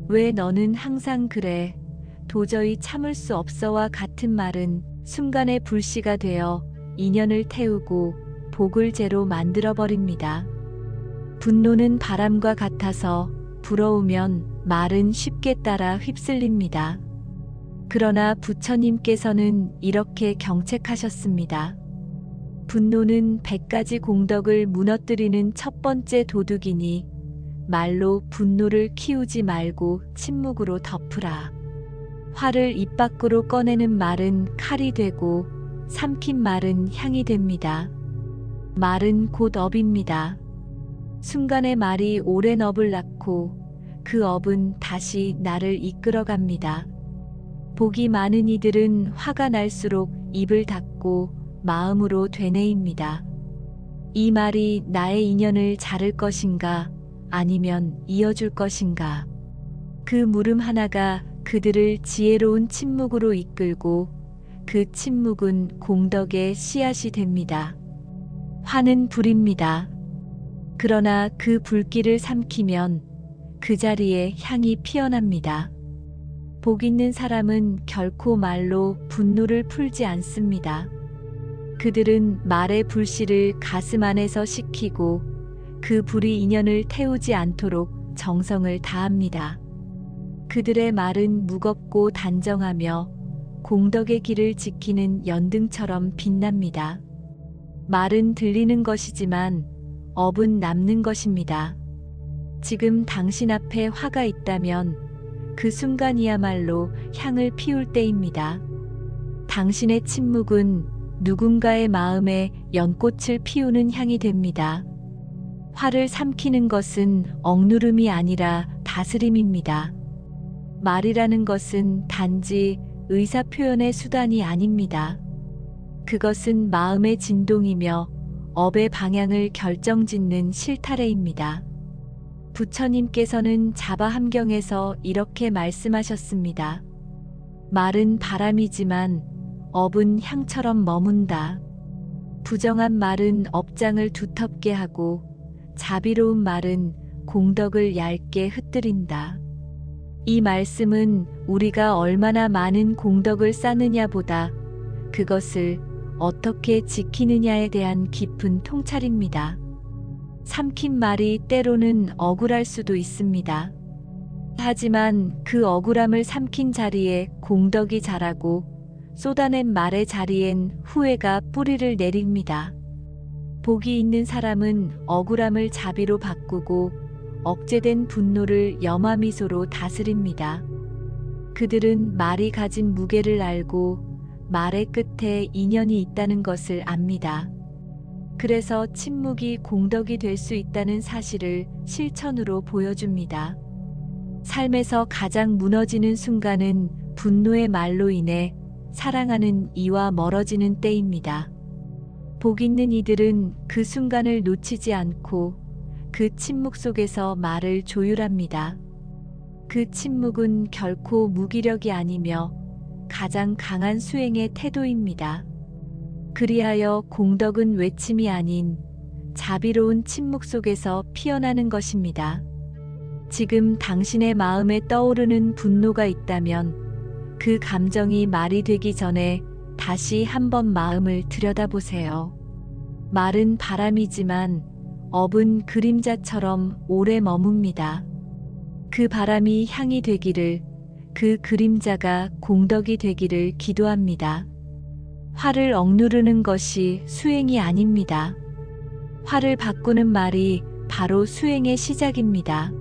왜 너는 항상 그래? 도저히 참을 수 없어와 같은 말은 순간의 불씨가 되어 인연을 태우고 복을 제로 만들어버립니다. 분노는 바람과 같아서 불어오면 말은 쉽게 따라 휩쓸립니다. 그러나 부처님께서는 이렇게 경책하셨습니다. 분노는 100가지 공덕을 무너뜨리는 첫 번째 도둑이니 말로 분노를 키우지 말고 침묵으로 덮으라. 화를 입 밖으로 꺼내는 말은 칼이 되고 삼킨 말은 향이 됩니다. 말은 곧 업입니다. 순간의 말이 오랜 업을 낳고 그 업은 다시 나를 이끌어갑니다. 복이 많은 이들은 화가 날수록 입을 닫고 마음으로 되뇌입니다. 이 말이 나의 인연을 자를 것인가 아니면 이어줄 것인가. 그 물음 하나가 그들을 지혜로운 침묵으로 이끌고 그 침묵은 공덕의 씨앗이 됩니다. 화는 불입니다. 그러나 그 불길을 삼키면 그 자리에 향이 피어납니다. 복 있는 사람은 결코 말로 분노를 풀지 않습니다. 그들은 말의 불씨를 가슴 안에서 식히고 그 불이 인연을 태우지 않도록 정성을 다합니다. 그들의 말은 무겁고 단정하며 공덕의 길을 지키는 연등처럼 빛납니다. 말은 들리는 것이지만 업은 남는 것입니다. 지금 당신 앞에 화가 있다면 그 순간이야말로 향을 피울 때입니다. 당신의 침묵은 누군가의 마음에 연꽃을 피우는 향이 됩니다. 화를 삼키는 것은 억누름이 아니라 다스림입니다. 말이라는 것은 단지 의사표현의 수단이 아닙니다. 그것은 마음의 진동이며 업의 방향을 결정짓는 실타래입니다. 부처님께서는 자바함경에서 이렇게 말씀하셨습니다. 말은 바람이지만 업은 향처럼 머문다. 부정한 말은 업장을 두텁게 하고 자비로운 말은 공덕을 얇게 흩뜨린다. 이 말씀은 우리가 얼마나 많은 공덕을 쌓느냐보다 그것을 어떻게 지키느냐에 대한 깊은 통찰입니다. 삼킨 말이 때로는 억울할 수도 있습니다. 하지만 그 억울함을 삼킨 자리에 공덕이 자라고 쏟아낸 말의 자리엔 후회가 뿌리를 내립니다. 복이 있는 사람은 억울함을 자비로 바꾸고 억제된 분노를 염화미소로 다스립니다. 그들은 말이 가진 무게를 알고 말의 끝에 인연이 있다는 것을 압니다. 그래서 침묵이 공덕이 될 수 있다는 사실을 실천으로 보여줍니다. 삶에서 가장 무너지는 순간은 분노의 말로 인해 사랑하는 이와 멀어지는 때입니다. 복 있는 이들은 그 순간을 놓치지 않고 그 침묵 속에서 말을 조율합니다. 그 침묵은 결코 무기력이 아니며 가장 강한 수행의 태도입니다. 그리하여 공덕은 외침이 아닌 자비로운 침묵 속에서 피어나는 것입니다. 지금 당신의 마음에 떠오르는 분노가 있다면 그 감정이 말이 되기 전에 다시 한번 마음을 들여다보세요. 말은 바람이지만 업은 그림자처럼 오래 머뭅니다. 그 바람이 향이 되기를, 그 그림자가 공덕이 되기를 기도합니다. 화를 억누르는 것이 수행이 아닙니다. 화를 바꾸는 말이 바로 수행의 시작입니다.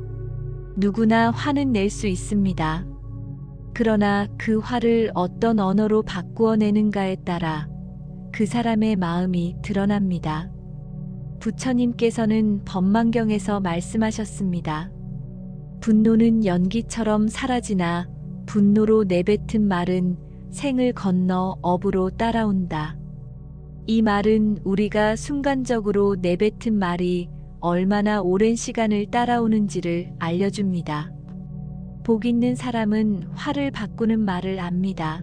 누구나 화는 낼 수 있습니다. 그러나 그 화를 어떤 언어로 바꾸어 내는가에 따라 그 사람의 마음이 드러납니다. 부처님께서는 법망경에서 말씀하셨습니다. 분노는 연기처럼 사라지나 분노로 내뱉은 말은 생을 건너 업으로 따라온다. 이 말은 우리가 순간적으로 내뱉은 말이 얼마나 오랜 시간을 따라오는지를 알려줍니다. 복 있는 사람은 화를 바꾸는 말을 압니다.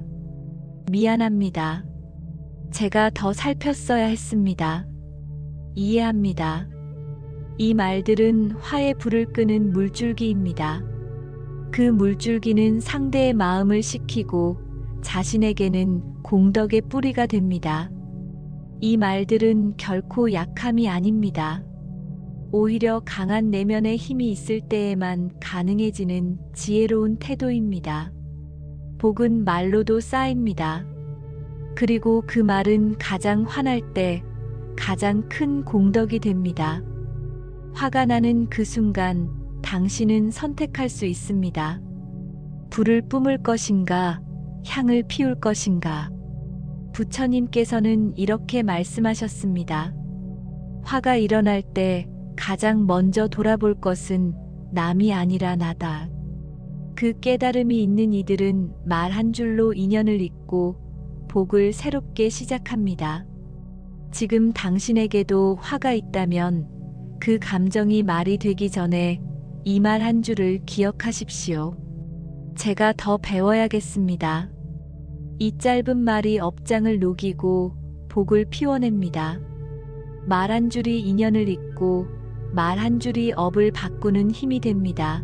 미안합니다. 제가 더 살폈어야 했습니다. 이해합니다. 이 말들은 화의 불을 끄는 물줄기입니다. 그 물줄기는 상대의 마음을 식히고 자신에게는 공덕의 뿌리가 됩니다. 이 말들은 결코 약함이 아닙니다. 오히려 강한 내면의 힘이 있을 때에만 가능해지는 지혜로운 태도입니다. 복은 말로도 쌓입니다. 그리고 그 말은 가장 화날 때 가장 큰 공덕이 됩니다. 화가 나는 그 순간 당신은 선택할 수 있습니다. 불을 뿜을 것인가, 향을 피울 것인가. 부처님께서는 이렇게 말씀하셨습니다. 화가 일어날 때 가장 먼저 돌아볼 것은 남이 아니라 나다. 그 깨달음이 있는 이들은 말 한 줄로 인연을 잇고 복을 새롭게 시작합니다. 지금 당신에게도 화가 있다면 그 감정이 말이 되기 전에 이 말 한 줄을 기억하십시오. 제가 더 배워야겠습니다. 이 짧은 말이 업장을 녹이고 복을 피워냅니다. 말 한 줄이 인연을 잇고 말 한 줄이 업을 바꾸는 힘이 됩니다.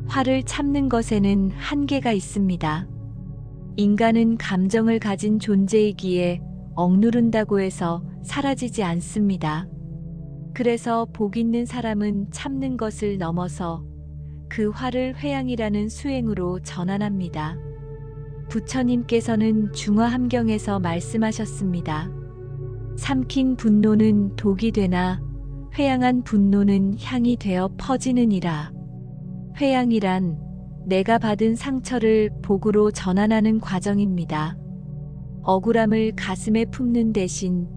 화를 참는 것에는 한계가 있습니다. 인간은 감정을 가진 존재이기에 억누른다고 해서 사라지지 않습니다. 그래서 복 있는 사람은 참는 것을 넘어서 그 화를 회양이라는 수행으로 전환합니다. 부처님께서는 중화함경에서 말씀하셨습니다. 삼킨 분노는 독이 되나 회양한 분노는 향이 되어 퍼지느니라. 회양이란 내가 받은 상처를 복으로 전환하는 과정입니다. 억울함을 가슴에 품는 대신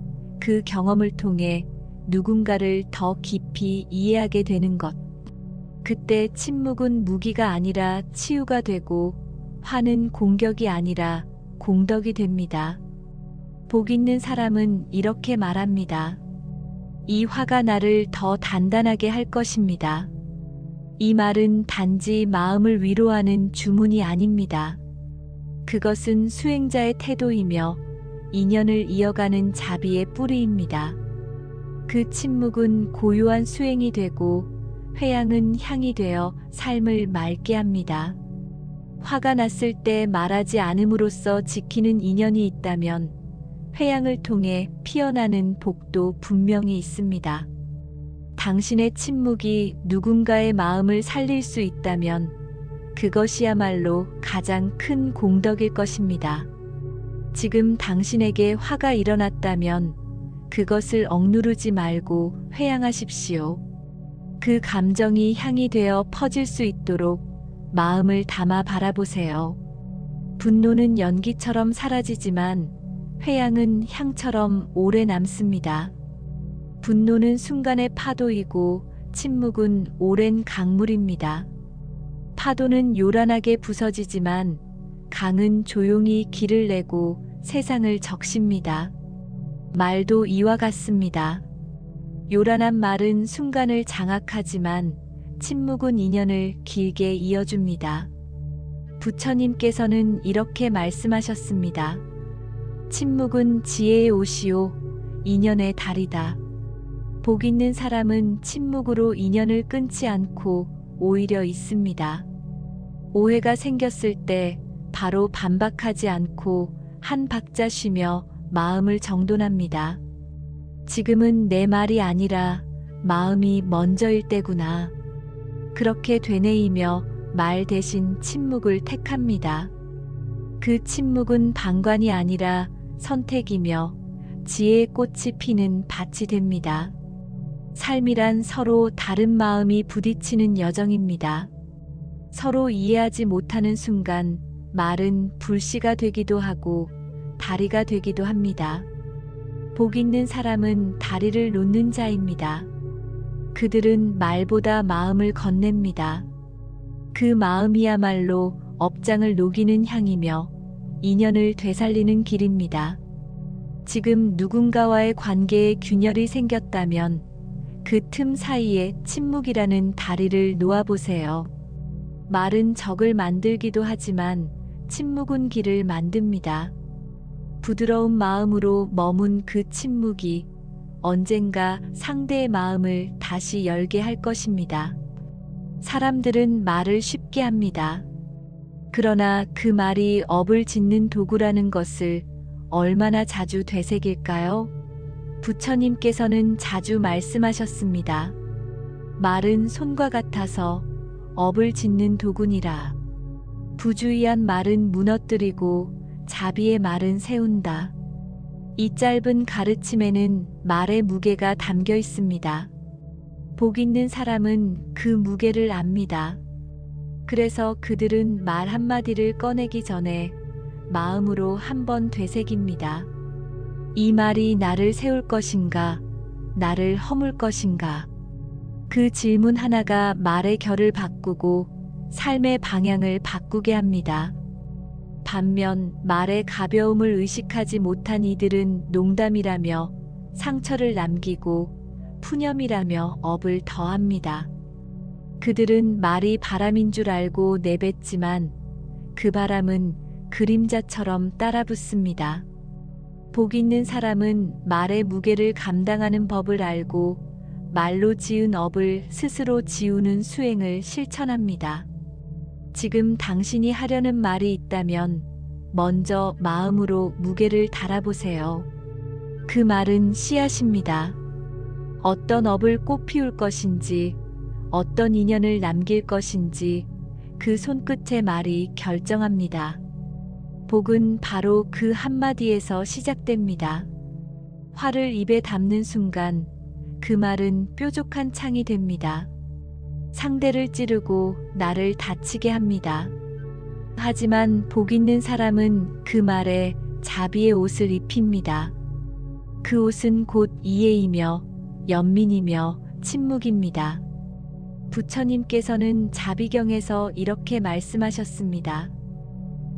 그 경험을 통해 누군가를 더 깊이 이해하게 되는 것. 그때 침묵은 무기가 아니라 치유가 되고 화는 공격이 아니라 공덕이 됩니다. 복 있는 사람은 이렇게 말합니다. 이 화가 나를 더 단단하게 할 것입니다. 이 말은 단지 마음을 위로하는 주문이 아닙니다. 그것은 수행자의 태도이며 인연을 이어가는 자비의 뿌리입니다. 그 침묵은 고요한 수행이 되고 회양은 향이 되어 삶을 맑게 합니다. 화가 났을 때 말하지 않음으로써 지키는 인연이 있다면 회양을 통해 피어나는 복도 분명히 있습니다. 당신의 침묵이 누군가의 마음을 살릴 수 있다면 그것이야말로 가장 큰 공덕일 것입니다. 지금 당신에게 화가 일어났다면 그것을 억누르지 말고 회양하십시오. 그 감정이 향이 되어 퍼질 수 있도록 마음을 담아 바라보세요. 분노는 연기처럼 사라지지만 회양은 향처럼 오래 남습니다. 분노는 순간의 파도이고 침묵은 오랜 강물입니다. 파도는 요란하게 부서지지만 강은 조용히 길을 내고 세상을 적십니다. 말도 이와 같습니다. 요란한 말은 순간을 장악하지만 침묵은 인연을 길게 이어줍니다. 부처님께서는 이렇게 말씀하셨습니다. 침묵은 지혜의 옷이요 인연의 달이다. 복 있는 사람은 침묵으로 인연을 끊지 않고 오히려 있습니다. 오해가 생겼을 때 바로 반박하지 않고 한 박자 쉬며 마음을 정돈합니다. 지금은 내 말이 아니라 마음이 먼저일 때구나. 그렇게 되뇌이며 말 대신 침묵을 택합니다. 그 침묵은 방관이 아니라 선택이며 지혜의 꽃이 피는 밭이 됩니다. 삶이란 서로 다른 마음이 부딪히는 여정입니다. 서로 이해하지 못하는 순간 말은 불씨가 되기도 하고 다리가 되기도 합니다. 복 있는 사람은 다리를 놓는 자입니다. 그들은 말보다 마음을 건넵니다. 그 마음이야말로 업장을 녹이는 향이며 인연을 되살리는 길입니다. 지금 누군가와의 관계에 균열이 생겼다면 그 틈 사이에 침묵이라는 다리를 놓아보세요. 말은 적을 만들기도 하지만 침묵은 길을 만듭니다. 부드러운 마음으로 머문 그 침묵이 언젠가 상대의 마음을 다시 열게 할 것입니다. 사람들은 말을 쉽게 합니다. 그러나 그 말이 업을 짓는 도구라는 것을 얼마나 자주 되새길까요? 부처님께서는 자주 말씀하셨습니다. 말은 손과 같아서 업을 짓는 도구니라. 부주의한 말은 무너뜨리고 자비의 말은 세운다. 이 짧은 가르침에는 말의 무게가 담겨 있습니다. 복 있는 사람은 그 무게를 압니다. 그래서 그들은 말 한마디를 꺼내기 전에 마음으로 한번 되새깁니다. 이 말이 나를 세울 것인가, 나를 허물 것인가. 그 질문 하나가 말의 결을 바꾸고 삶의 방향을 바꾸게 합니다. 반면 말의 가벼움을 의식하지 못한 이들은 농담이라며 상처를 남기고 푸념이라며 업을 더합니다. 그들은 말이 바람인 줄 알고 내뱉지만 그 바람은 그림자처럼 따라붙습니다. 복 있는 사람은 말의 무게를 감당하는 법을 알고 말로 지은 업을 스스로 지우는 수행을 실천합니다. 지금 당신이 하려는 말이 있다면 먼저 마음으로 무게를 달아보세요. 그 말은 씨앗입니다. 어떤 업을 꽃 피울 것인지, 어떤 인연을 남길 것인지 그 손끝의 말이 결정합니다. 복은 바로 그 한마디에서 시작됩니다. 화를 입에 담는 순간 그 말은 뾰족한 창이 됩니다. 상대를 찌르고 나를 다치게 합니다. 하지만 복 있는 사람은 그 말에 자비의 옷을 입힙니다. 그 옷은 곧 이해이며 연민이며 침묵입니다. 부처님께서는 자비경에서 이렇게 말씀하셨습니다.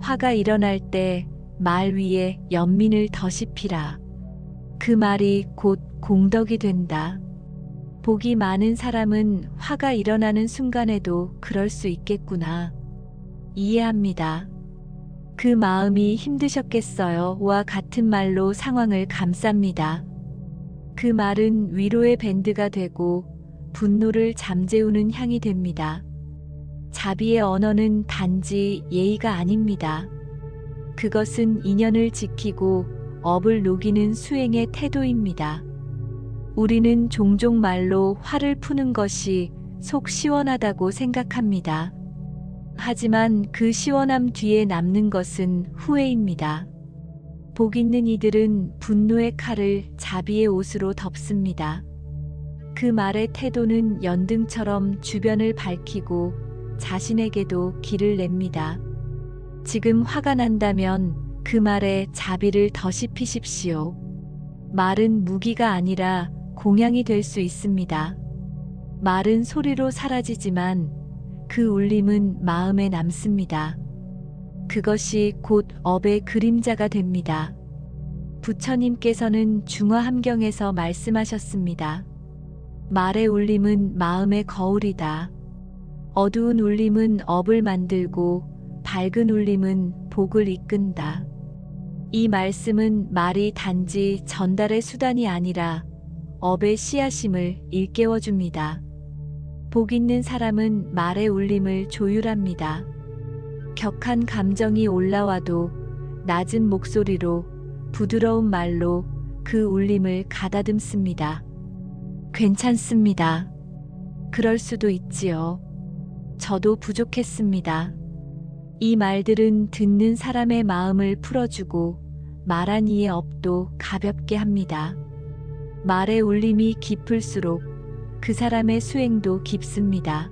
화가 일어날 때 말 위에 연민을 더시피라. 그 말이 곧 공덕이 된다. 복이 많은 사람은 화가 일어나는 순간에도 그럴 수 있겠구나. 이해합니다. 그 마음이 힘드셨겠어요. 와 같은 말로 상황을 감쌉니다. 그 말은 위로의 밴드가 되고 분노를 잠재우는 향이 됩니다. 자비의 언어는 단지 예의가 아닙니다. 그것은 인연을 지키고 업을 녹이는 수행의 태도입니다. 우리는 종종 말로 화를 푸는 것이 속 시원하다고 생각합니다. 하지만 그 시원함 뒤에 남는 것은 후회입니다. 복 있는 이들은 분노의 칼을 자비의 옷으로 덮습니다. 그 말의 태도는 연등처럼 주변을 밝히고 자신에게도 길을 냅니다. 지금 화가 난다면 그 말에 자비를 더시피십시오. 말은 무기가 아니라 공양이 될 수 있습니다. 말은 소리로 사라지지만 그 울림은 마음에 남습니다. 그것이 곧 업의 그림자가 됩니다. 부처님께서는 중화함경에서 말씀하셨습니다. 말의 울림은 마음의 거울이다. 어두운 울림은 업을 만들고 밝은 울림은 복을 이끈다. 이 말씀은 말이 단지 전달의 수단이 아니라 업의 씨앗임을 일깨워줍니다. 복 있는 사람은 말의 울림을 조율합니다. 격한 감정이 올라와도 낮은 목소리로 부드러운 말로 그 울림을 가다듬습니다. 괜찮습니다. 그럴 수도 있지요. 저도 부족했습니다. 이 말들은 듣는 사람의 마음을 풀어주고 말한 이의 업도 가볍게 합니다. 말의 울림이 깊을수록 그 사람의 수행도 깊습니다.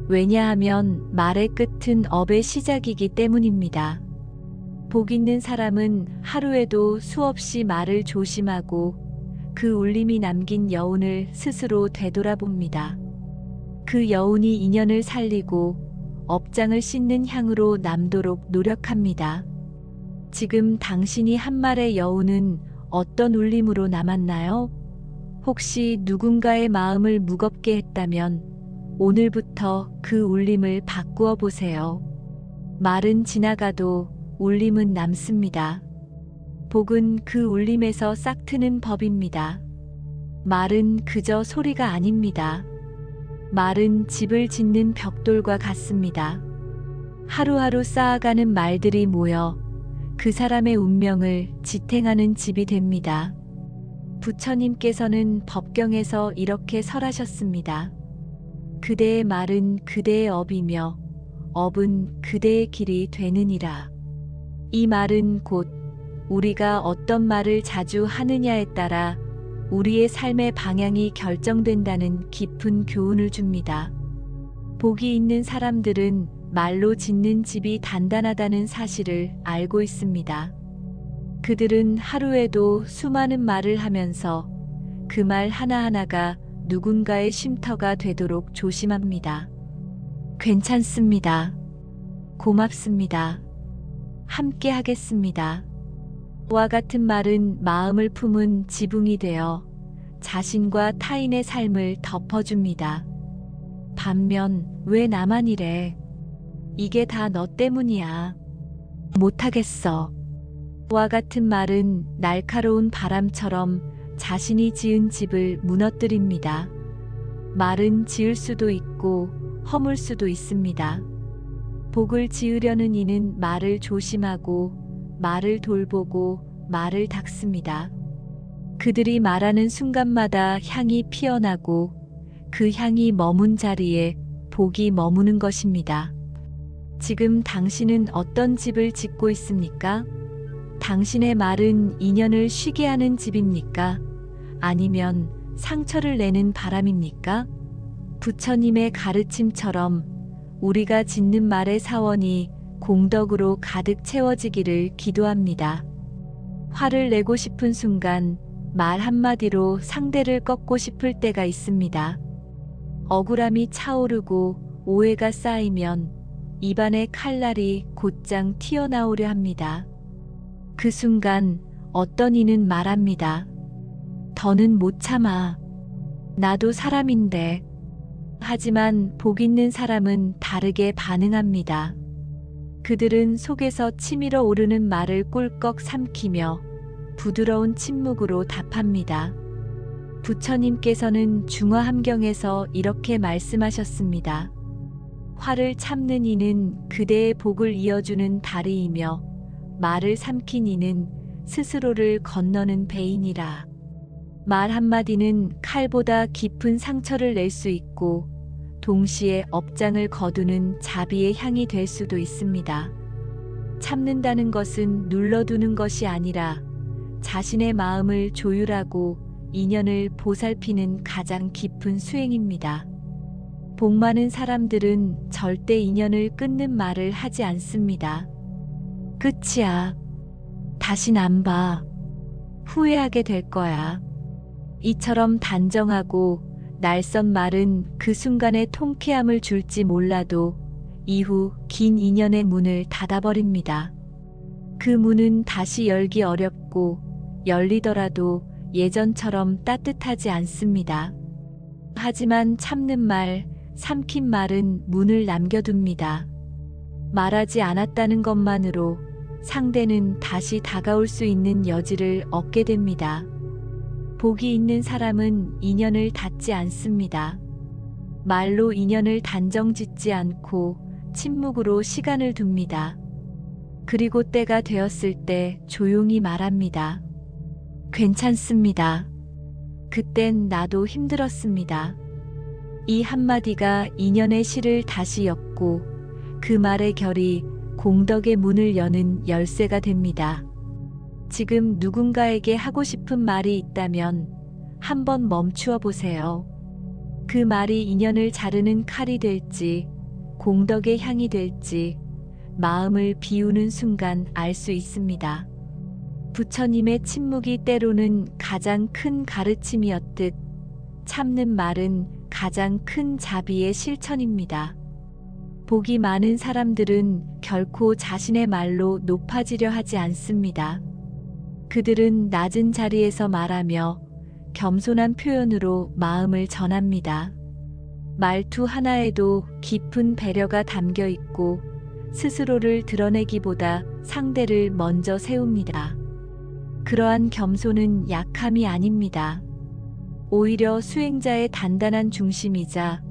왜냐하면 말의 끝은 업의 시작이기 때문입니다. 복 있는 사람은 하루에도 수없이 말을 조심하고 그 울림이 남긴 여운을 스스로 되돌아봅니다. 그 여운이 인연을 살리고 업장을 씻는 향으로 남도록 노력합니다. 지금 당신이 한 말의 여운은 어떤 울림으로 남았나요? 혹시 누군가의 마음을 무겁게 했다면 오늘부터 그 울림을 바꾸어 보세요. 말은 지나가도 울림은 남습니다. 복은 그 울림에서 싹트는 법입니다. 말은 그저 소리가 아닙니다. 말은 집을 짓는 벽돌과 같습니다. 하루하루 쌓아가는 말들이 모여 그 사람의 운명을 지탱하는 집이 됩니다. 부처님께서는 법경에서 이렇게 설하셨습니다. 그대의 말은 그대의 업이며 업은 그대의 길이 되느니라. 이 말은 곧 우리가 어떤 말을 자주 하느냐에 따라 우리의 삶의 방향이 결정된다는 깊은 교훈을 줍니다. 복이 있는 사람들은 말로 짓는 집이 단단하다는 사실을 알고 있습니다. 그들은 하루에도 수많은 말을 하면서 그 말 하나하나가 누군가의 쉼터가 되도록 조심합니다. 괜찮습니다. 고맙습니다. 함께 하겠습니다. 와 같은 말은 마음을 품은 지붕이 되어 자신과 타인의 삶을 덮어줍니다. 반면 왜 나만 이래? 이게 다 너 때문이야. 못하겠어. 와 같은 말은 날카로운 바람처럼 자신이 지은 집을 무너뜨립니다. 말은 지을 수도 있고 허물 수도 있습니다. 복을 지으려는 이는 말을 조심하고 말을 돌보고 말을 닦습니다. 그들이 말하는 순간마다 향이 피어나고 그 향이 머문 자리에 복이 머무는 것입니다. 지금 당신은 어떤 집을 짓고 있습니까? 당신의 말은 인연을 쉬게 하는 집입니까? 아니면 상처를 내는 바람입니까? 부처님의 가르침처럼 우리가 짓는 말의 사원이 공덕으로 가득 채워지기를 기도합니다. 화를 내고 싶은 순간 말 한마디로 상대를 꺾고 싶을 때가 있습니다. 억울함이 차오르고 오해가 쌓이면 입안의 칼날이 곧장 튀어나오려 합니다. 그 순간 어떤 이는 말합니다. 더는 못 참아. 나도 사람인데. 하지만 복 있는 사람은 다르게 반응합니다. 그들은 속에서 치밀어 오르는 말을 꿀꺽 삼키며 부드러운 침묵으로 답합니다. 부처님께서는 중화함경에서 이렇게 말씀하셨습니다. 화를 참는 이는 그대의 복을 이어주는 다리이며 말을 삼킨 이는 스스로를 건너는 배인이라. 말 한마디는 칼보다 깊은 상처를 낼 수 있고 동시에 업장을 거두는 자비의 향이 될 수도 있습니다. 참는다는 것은 눌러두는 것이 아니라 자신의 마음을 조율하고 인연을 보살피는 가장 깊은 수행입니다. 복 많은 사람들은 절대 인연을 끊는 말을 하지 않습니다. 끝이야. 다신 안 봐. 후회하게 될 거야. 이처럼 단정하고 날선 말은 그 순간에 통쾌함을 줄지 몰라도 이후 긴 인연의 문을 닫아버립니다. 그 문은 다시 열기 어렵고 열리더라도 예전처럼 따뜻하지 않습니다. 하지만 참는 말, 삼킨 말은 문을 남겨둡니다. 말하지 않았다는 것만으로 상대는 다시 다가올 수 있는 여지를 얻게 됩니다. 복이 있는 사람은 인연을 닫지 않습니다. 말로 인연을 단정 짓지 않고 침묵으로 시간을 둡니다. 그리고 때가 되었을 때 조용히 말합니다. 괜찮습니다. 그땐 나도 힘들었습니다. 이 한마디가 인연의 실을 다시 엮고 그 말의 결이 공덕의 문을 여는 열쇠가 됩니다. 지금 누군가에게 하고 싶은 말이 있다면 한번 멈추어 보세요. 그 말이 인연을 자르는 칼이 될지 공덕의 향이 될지 마음을 비우는 순간 알 수 있습니다. 부처님의 침묵이 때로는 가장 큰 가르침이었듯 참는 말은 가장 큰 자비의 실천입니다. 복이 많은 사람들은 결코 자신의 말로 높아지려 하지 않습니다. 그들은 낮은 자리에서 말하며 겸손한 표현으로 마음을 전합니다. 말투 하나에도 깊은 배려가 담겨 있고 스스로를 드러내기보다 상대를 먼저 세웁니다. 그러한 겸손은 약함이 아닙니다. 오히려 수행자의 단단한 중심이자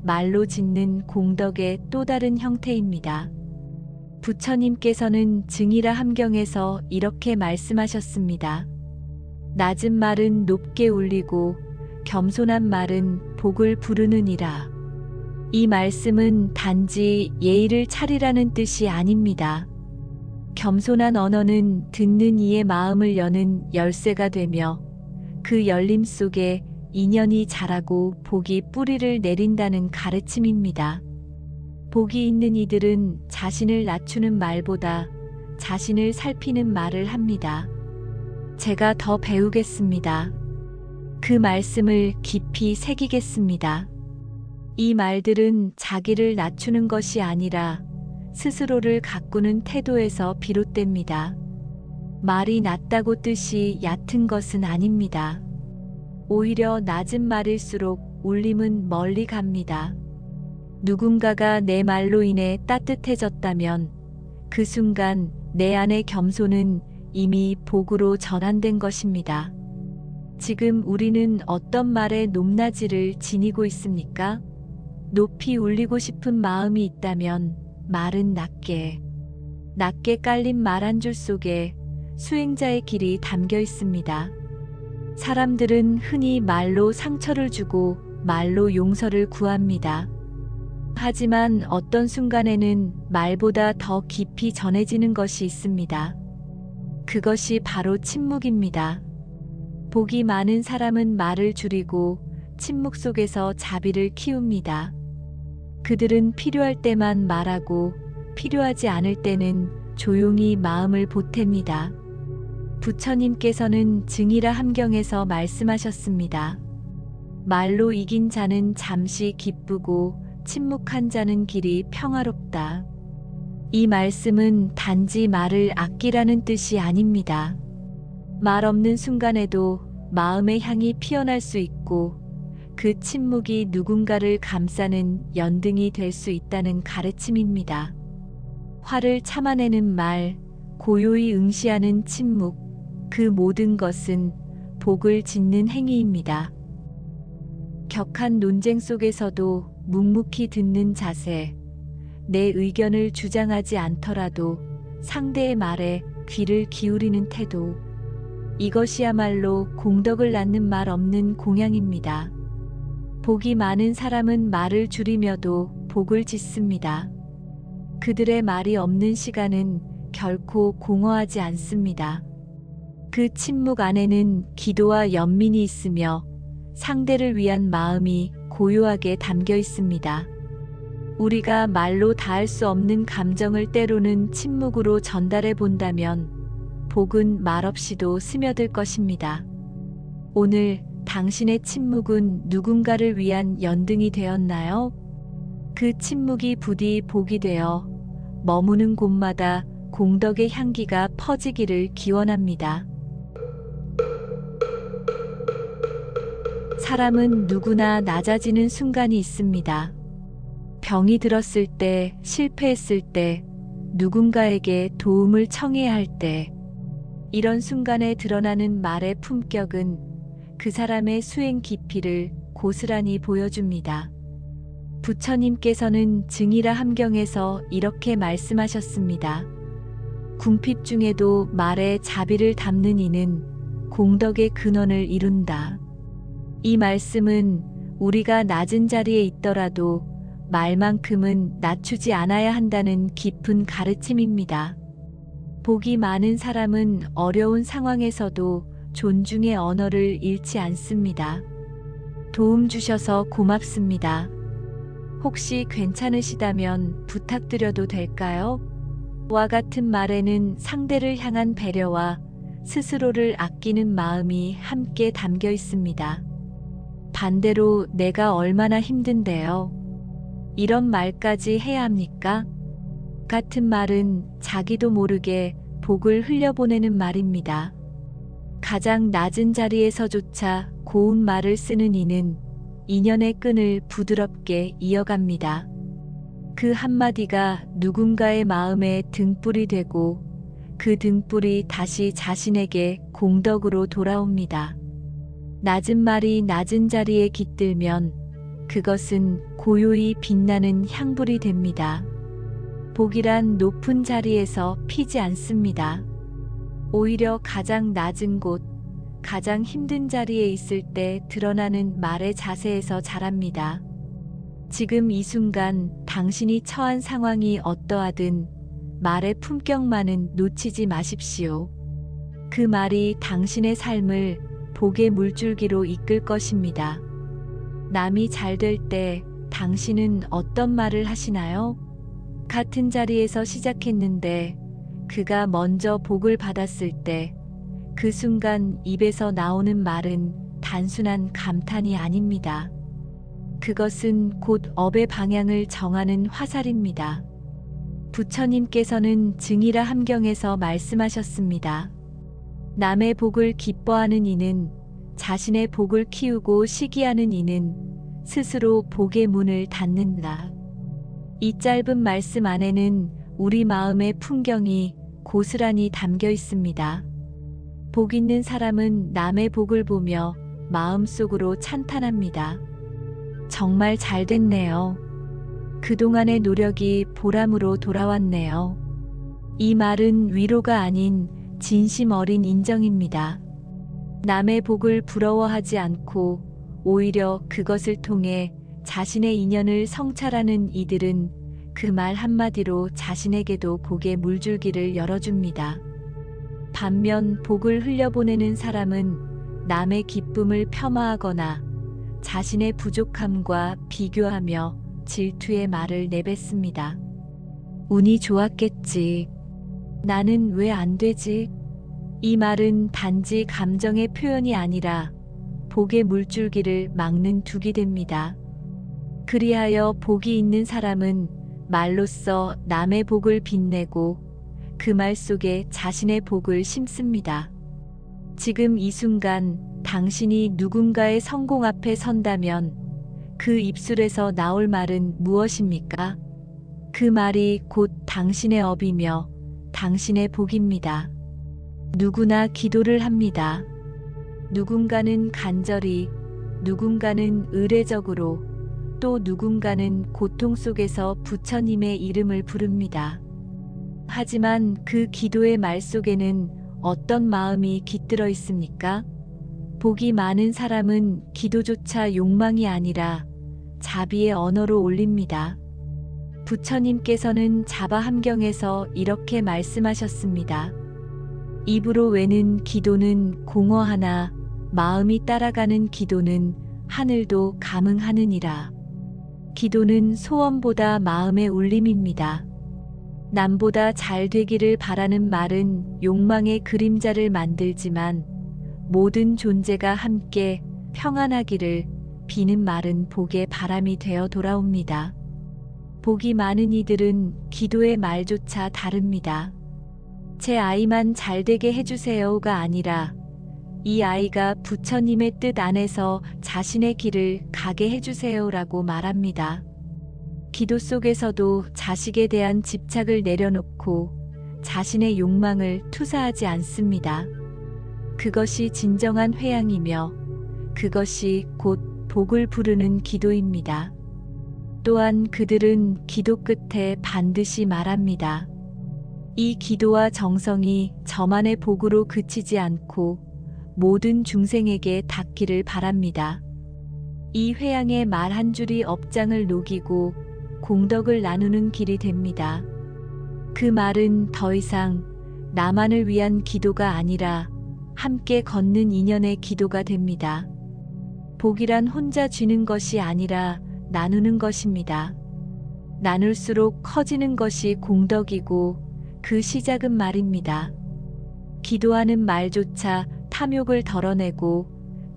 말로 짓는 공덕의 또 다른 형태입니다. 부처님께서는 증이라 함경에서 이렇게 말씀하셨습니다. 낮은 말은 높게 울리고 겸손한 말은 복을 부르느니라. 이 말씀은 단지 예의를 차리라는 뜻이 아닙니다. 겸손한 언어는 듣는 이의 마음을 여는 열쇠가 되며 그 열림 속에 인연이 자라고 복이 뿌리를 내린다는 가르침입니다. 복이 있는 이들은 자신을 낮추는 말보다 자신을 살피는 말을 합니다. 제가 더 배우겠습니다. 그 말씀을 깊이 새기겠습니다. 이 말들은 자기를 낮추는 것이 아니라 스스로를 가꾸는 태도에서 비롯됩니다. 말이 낮다고 뜻이 얕은 것은 아닙니다. 오히려 낮은 말일수록 울림은 멀리 갑니다. 누군가가 내 말로 인해 따뜻해졌다면 그 순간 내 안의 겸손은 이미 복으로 전환된 것입니다. 지금 우리는 어떤 말의 높낮이를 지니고 있습니까? 높이 울리고 싶은 마음이 있다면 말은 낮게 깔린 말 한 줄 속에 수행자의 길이 담겨 있습니다. 사람들은 흔히 말로 상처를 주고 말로 용서를 구합니다. 하지만 어떤 순간에는 말보다 더 깊이 전해지는 것이 있습니다. 그것이 바로 침묵입니다. 복이 많은 사람은 말을 줄이고 침묵 속에서 자비를 키웁니다. 그들은 필요할 때만 말하고 필요하지 않을 때는 조용히 마음을 보탭니다. 부처님께서는 증이라 함경에서 말씀하셨습니다. 말로 이긴 자는 잠시 기쁘고 침묵한 자는 길이 평화롭다. 이 말씀은 단지 말을 아끼라는 뜻이 아닙니다. 말 없는 순간에도 마음의 향이 피어날 수 있고 그 침묵이 누군가를 감싸는 연등이 될 수 있다는 가르침입니다. 화를 참아내는 말, 고요히 응시하는 침묵, 그 모든 것은 복을 짓는 행위입니다. 격한 논쟁 속에서도 묵묵히 듣는 자세, 내 의견을 주장하지 않더라도 상대의 말에 귀를 기울이는 태도, 이것이야말로 공덕을 낳는 말 없는 공양입니다. 복이 많은 사람은 말을 줄이며도 복을 짓습니다. 그들의 말이 없는 시간은 결코 공허하지 않습니다. 그 침묵 안에는 기도와 연민이 있으며 상대를 위한 마음이 고요하게 담겨 있습니다. 우리가 말로 다할 수 없는 감정을 때로는 침묵으로 전달해 본다면 복은 말없이도 스며들 것입니다. 오늘 당신의 침묵은 누군가를 위한 연등이 되었나요? 그 침묵이 부디 복이 되어 머무는 곳마다 공덕의 향기가 퍼지기를 기원합니다. 사람은 누구나 낮아지는 순간이 있습니다. 병이 들었을 때, 실패했을 때, 누군가에게 도움을 청해야 할 때, 이런 순간에 드러나는 말의 품격은 그 사람의 수행 깊이를 고스란히 보여줍니다. 부처님께서는 증이라 함경에서 이렇게 말씀하셨습니다. 궁핍 중에도 말에 자비를 담는 이는 공덕의 근원을 이룬다. 이 말씀은 우리가 낮은 자리에 있더라도 말만큼은 낮추지 않아야 한다는 깊은 가르침입니다. 복이 많은 사람은 어려운 상황에서도 존중의 언어를 잃지 않습니다. 도움 주셔서 고맙습니다. 혹시 괜찮으시다면 부탁드려도 될까요? 와 같은 말에는 상대를 향한 배려와 스스로를 아끼는 마음이 함께 담겨 있습니다. 반대로 내가 얼마나 힘든데요. 이런 말까지 해야 합니까? 같은 말은 자기도 모르게 복을 흘려보내는 말입니다. 가장 낮은 자리에서조차 고운 말을 쓰는 이는 인연의 끈을 부드럽게 이어갑니다. 그 한마디가 누군가의 마음에 등불이 되고 그 등불이 다시 자신에게 공덕으로 돌아옵니다. 낮은 말이 낮은 자리에 깃들면 그것은 고요히 빛나는 향불이 됩니다. 복이란 높은 자리에서 피지 않습니다. 오히려 가장 낮은 곳, 가장 힘든 자리에 있을 때 드러나는 말의 자세에서 자랍니다. 지금 이 순간 당신이 처한 상황이 어떠하든 말의 품격만은 놓치지 마십시오. 그 말이 당신의 삶을 복의 물줄기로 이끌 것입니다. 남이 잘 될 때 당신은 어떤 말을 하시나요? 같은 자리에서 시작했는데 그가 먼저 복을 받았을 때 그 순간 입에서 나오는 말은 단순한 감탄이 아닙니다. 그것은 곧 업의 방향을 정하는 화살입니다. 부처님께서는 증이라 함경에서 말씀하셨습니다. 남의 복을 기뻐하는 이는 자신의 복을 키우고 시기하는 이는 스스로 복의 문을 닫는다. 이 짧은 말씀 안에는 우리 마음의 풍경이 고스란히 담겨 있습니다. 복 있는 사람은 남의 복을 보며 마음속으로 찬탄합니다. 정말 잘 됐네요. 그동안의 노력이 보람으로 돌아왔네요. 이 말은 위로가 아닌 진심 어린 인정입니다. 남의 복을 부러워하지 않고 오히려 그것을 통해 자신의 인연을 성찰하는 이들은 그 말 한마디로 자신에게도 복의 물줄기를 열어줍니다. 반면 복을 흘려보내는 사람은 남의 기쁨을 폄하하거나 자신의 부족함과 비교하며 질투의 말을 내뱉습니다. 운이 좋았겠지. 나는 왜 안 되지? 이 말은 단지 감정의 표현이 아니라 복의 물줄기를 막는 둑이 됩니다. 그리하여 복이 있는 사람은 말로써 남의 복을 빛내고 그 말 속에 자신의 복을 심습니다. 지금 이 순간 당신이 누군가의 성공 앞에 선다면 그 입술에서 나올 말은 무엇입니까? 그 말이 곧 당신의 업이며 당신의 복입니다. 누구나 기도를 합니다. 누군가는 간절히, 누군가는 의례적으로, 또 누군가는 고통 속에서 부처님의 이름을 부릅니다. 하지만 그 기도의 말 속에는 어떤 마음이 깃들어 있습니까? 복이 많은 사람은 기도조차 욕망이 아니라 자비의 언어로 올립니다. 부처님께서는 자바함경에서 이렇게 말씀하셨습니다. 입으로 외는 기도는 공허하나 마음이 따라가는 기도는 하늘도 감응하느니라. 기도는 소원보다 마음의 울림입니다. 남보다 잘 되기를 바라는 말은 욕망의 그림자를 만들지만 모든 존재가 함께 평안하기를 비는 말은 복의 바람이 되어 돌아옵니다. 복이 많은 이들은 기도의 말조차 다릅니다. 제 아이만 잘되게 해주세요가 아니라 이 아이가 부처님의 뜻 안에서 자신의 길을 가게 해주세요라고 말합니다. 기도 속에서도 자식에 대한 집착을 내려놓고 자신의 욕망을 투사하지 않습니다. 그것이 진정한 회양이며 그것이 곧 복을 부르는 기도입니다. 또한 그들은 기도 끝에 반드시 말합니다. 이 기도와 정성이 저만의 복으로 그치지 않고 모든 중생에게 닿기를 바랍니다. 이 회양의 말 한 줄이 업장을 녹이고 공덕을 나누는 길이 됩니다. 그 말은 더 이상 나만을 위한 기도가 아니라 함께 걷는 인연의 기도가 됩니다. 복이란 혼자 쥐는 것이 아니라 나누는 것입니다. 나눌수록 커지는 것이 공덕이고 그 시작은 말입니다. 기도하는 말조차 탐욕을 덜어내고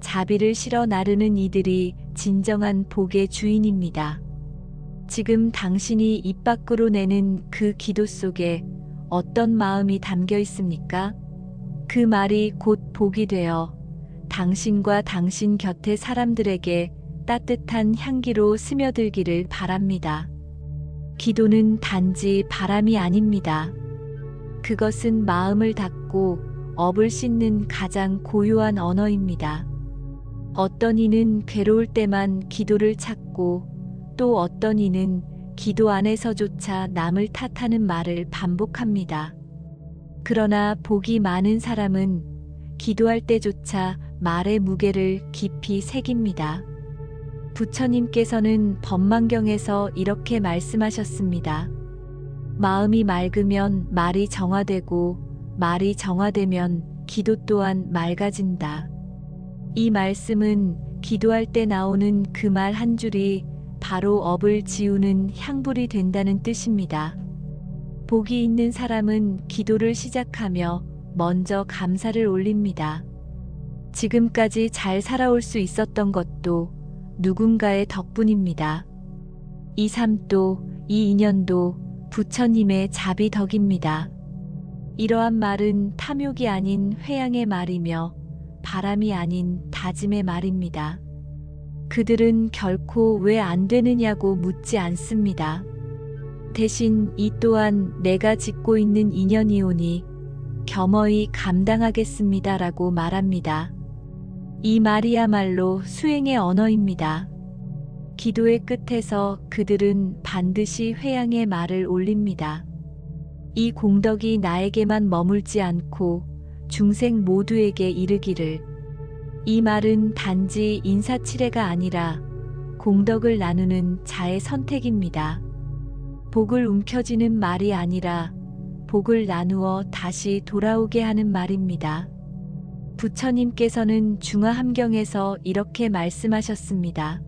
자비를 실어 나르는 이들이 진정한 복의 주인입니다. 지금 당신이 입 밖으로 내는 그 기도 속에 어떤 마음이 담겨 있습니까? 그 말이 곧 복이 되어 당신과 당신 곁의 사람들에게 따뜻한 향기로 스며들기를 바랍니다. 기도는 단지 바람이 아닙니다. 그것은 마음을 닫고 업을 씻는 가장 고요한 언어입니다. 어떤 이는 괴로울 때만 기도를 찾고 또 어떤 이는 기도 안에서조차 남을 탓하는 말을 반복합니다. 그러나 복이 많은 사람은 기도할 때조차 말의 무게를 깊이 새깁니다. 부처님께서는 법망경에서 이렇게 말씀하셨습니다. 마음이 맑으면 말이 정화되고 말이 정화되면 기도 또한 맑아진다. 이 말씀은 기도할 때 나오는 그 말 한 줄이 바로 업을 지우는 향불이 된다는 뜻입니다. 복이 있는 사람은 기도를 시작하며 먼저 감사를 올립니다. 지금까지 잘 살아올 수 있었던 것도 누군가의 덕분입니다. 이 삶도 이 인연도 부처님의 자비 덕입니다. 이러한 말은 탐욕이 아닌 회양의 말이며 바람이 아닌 다짐의 말입니다. 그들은 결코 왜 안 되느냐고 묻지 않습니다. 대신 이 또한 내가 짓고 있는 인연이오니 겸허히 감당하겠습니다라고 말합니다. 이 말이야말로 수행의 언어입니다. 기도의 끝에서 그들은 반드시 회양의 말을 올립니다. 이 공덕이 나에게만 머물지 않고 중생 모두에게 이르기를. 이 말은 단지 인사치레가 아니라 공덕을 나누는 자의 선택입니다. 복을 움켜쥐는 말이 아니라 복을 나누어 다시 돌아오게 하는 말입니다. 부처님께서는 중화함경에서 이렇게 말씀하셨습니다.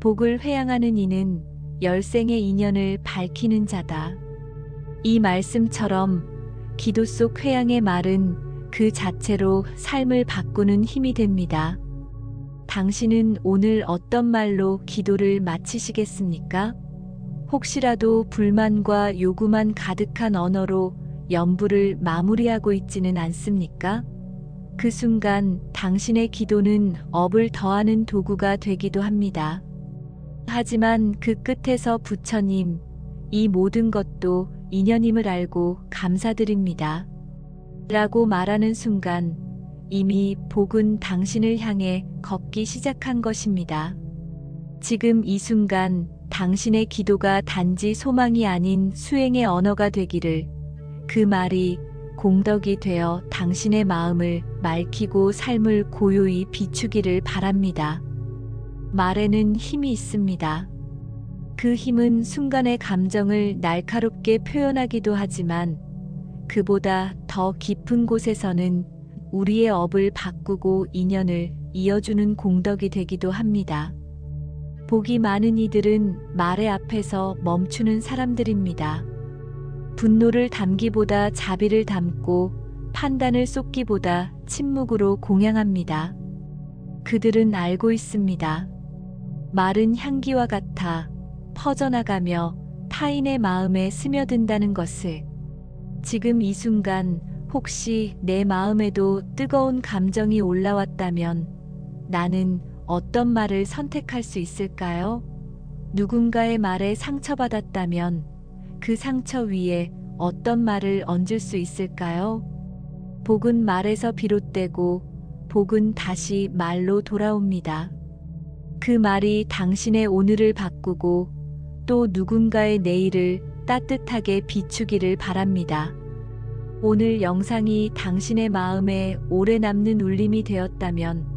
복을 회양하는 이는 열생의 인연을 밝히는 자다. 이 말씀처럼 기도 속 회양의 말은 그 자체로 삶을 바꾸는 힘이 됩니다. 당신은 오늘 어떤 말로 기도를 마치시겠습니까? 혹시라도 불만과 요구만 가득한 언어로 연부를 마무리하고 있지는 않습니까? 그 순간 당신의 기도는 업을 더하는 도구가 되기도 합니다. 하지만 그 끝에서 부처님, 이 모든 것도 인연임을 알고 감사드립니다. 라고 말하는 순간 이미 복은 당신을 향해 걷기 시작한 것입니다. 지금 이 순간 당신의 기도가 단지 소망이 아닌 수행의 언어가 되기를, 그 말이 공덕이 되어 당신의 마음을 맑히고 삶을 고요히 비추기를 바랍니다. 말에는 힘이 있습니다. 그 힘은 순간의 감정을 날카롭게 표현하기도 하지만 그보다 더 깊은 곳에서는 우리의 업을 바꾸고 인연을 이어주는 공덕이 되기도 합니다. 복이 많은 이들은 말의 앞에서 멈추는 사람들입니다. 분노를 담기보다 자비를 담고 판단을 쏟기보다 침묵으로 공양합니다. 그들은 알고 있습니다. 말은 향기와 같아 퍼져나가며 타인의 마음에 스며든다는 것을. 지금 이 순간 혹시 내 마음에도 뜨거운 감정이 올라왔다면 나는 어떤 말을 선택할 수 있을까요? 누군가의 말에 상처받았다면 그 상처 위에 어떤 말을 얹을 수 있을까요? 복은 말에서 비롯되고 복은 다시 말로 돌아옵니다. 그 말이 당신의 오늘을 바꾸고 또 누군가의 내일을 따뜻하게 비추기를 바랍니다. 오늘 영상이 당신의 마음에 오래 남는 울림이 되었다면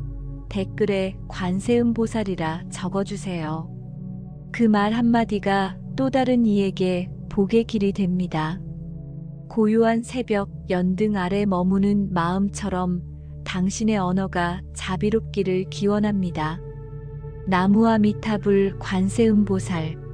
댓글에 관세음보살이라 적어주세요. 그 말 한마디가 또 다른 이에게 복의 길이 됩니다. 고요한 새벽 연등 아래 머무는 마음처럼 당신의 언어가 자비롭기를 기원합니다. 나무아미타불 관세음보살.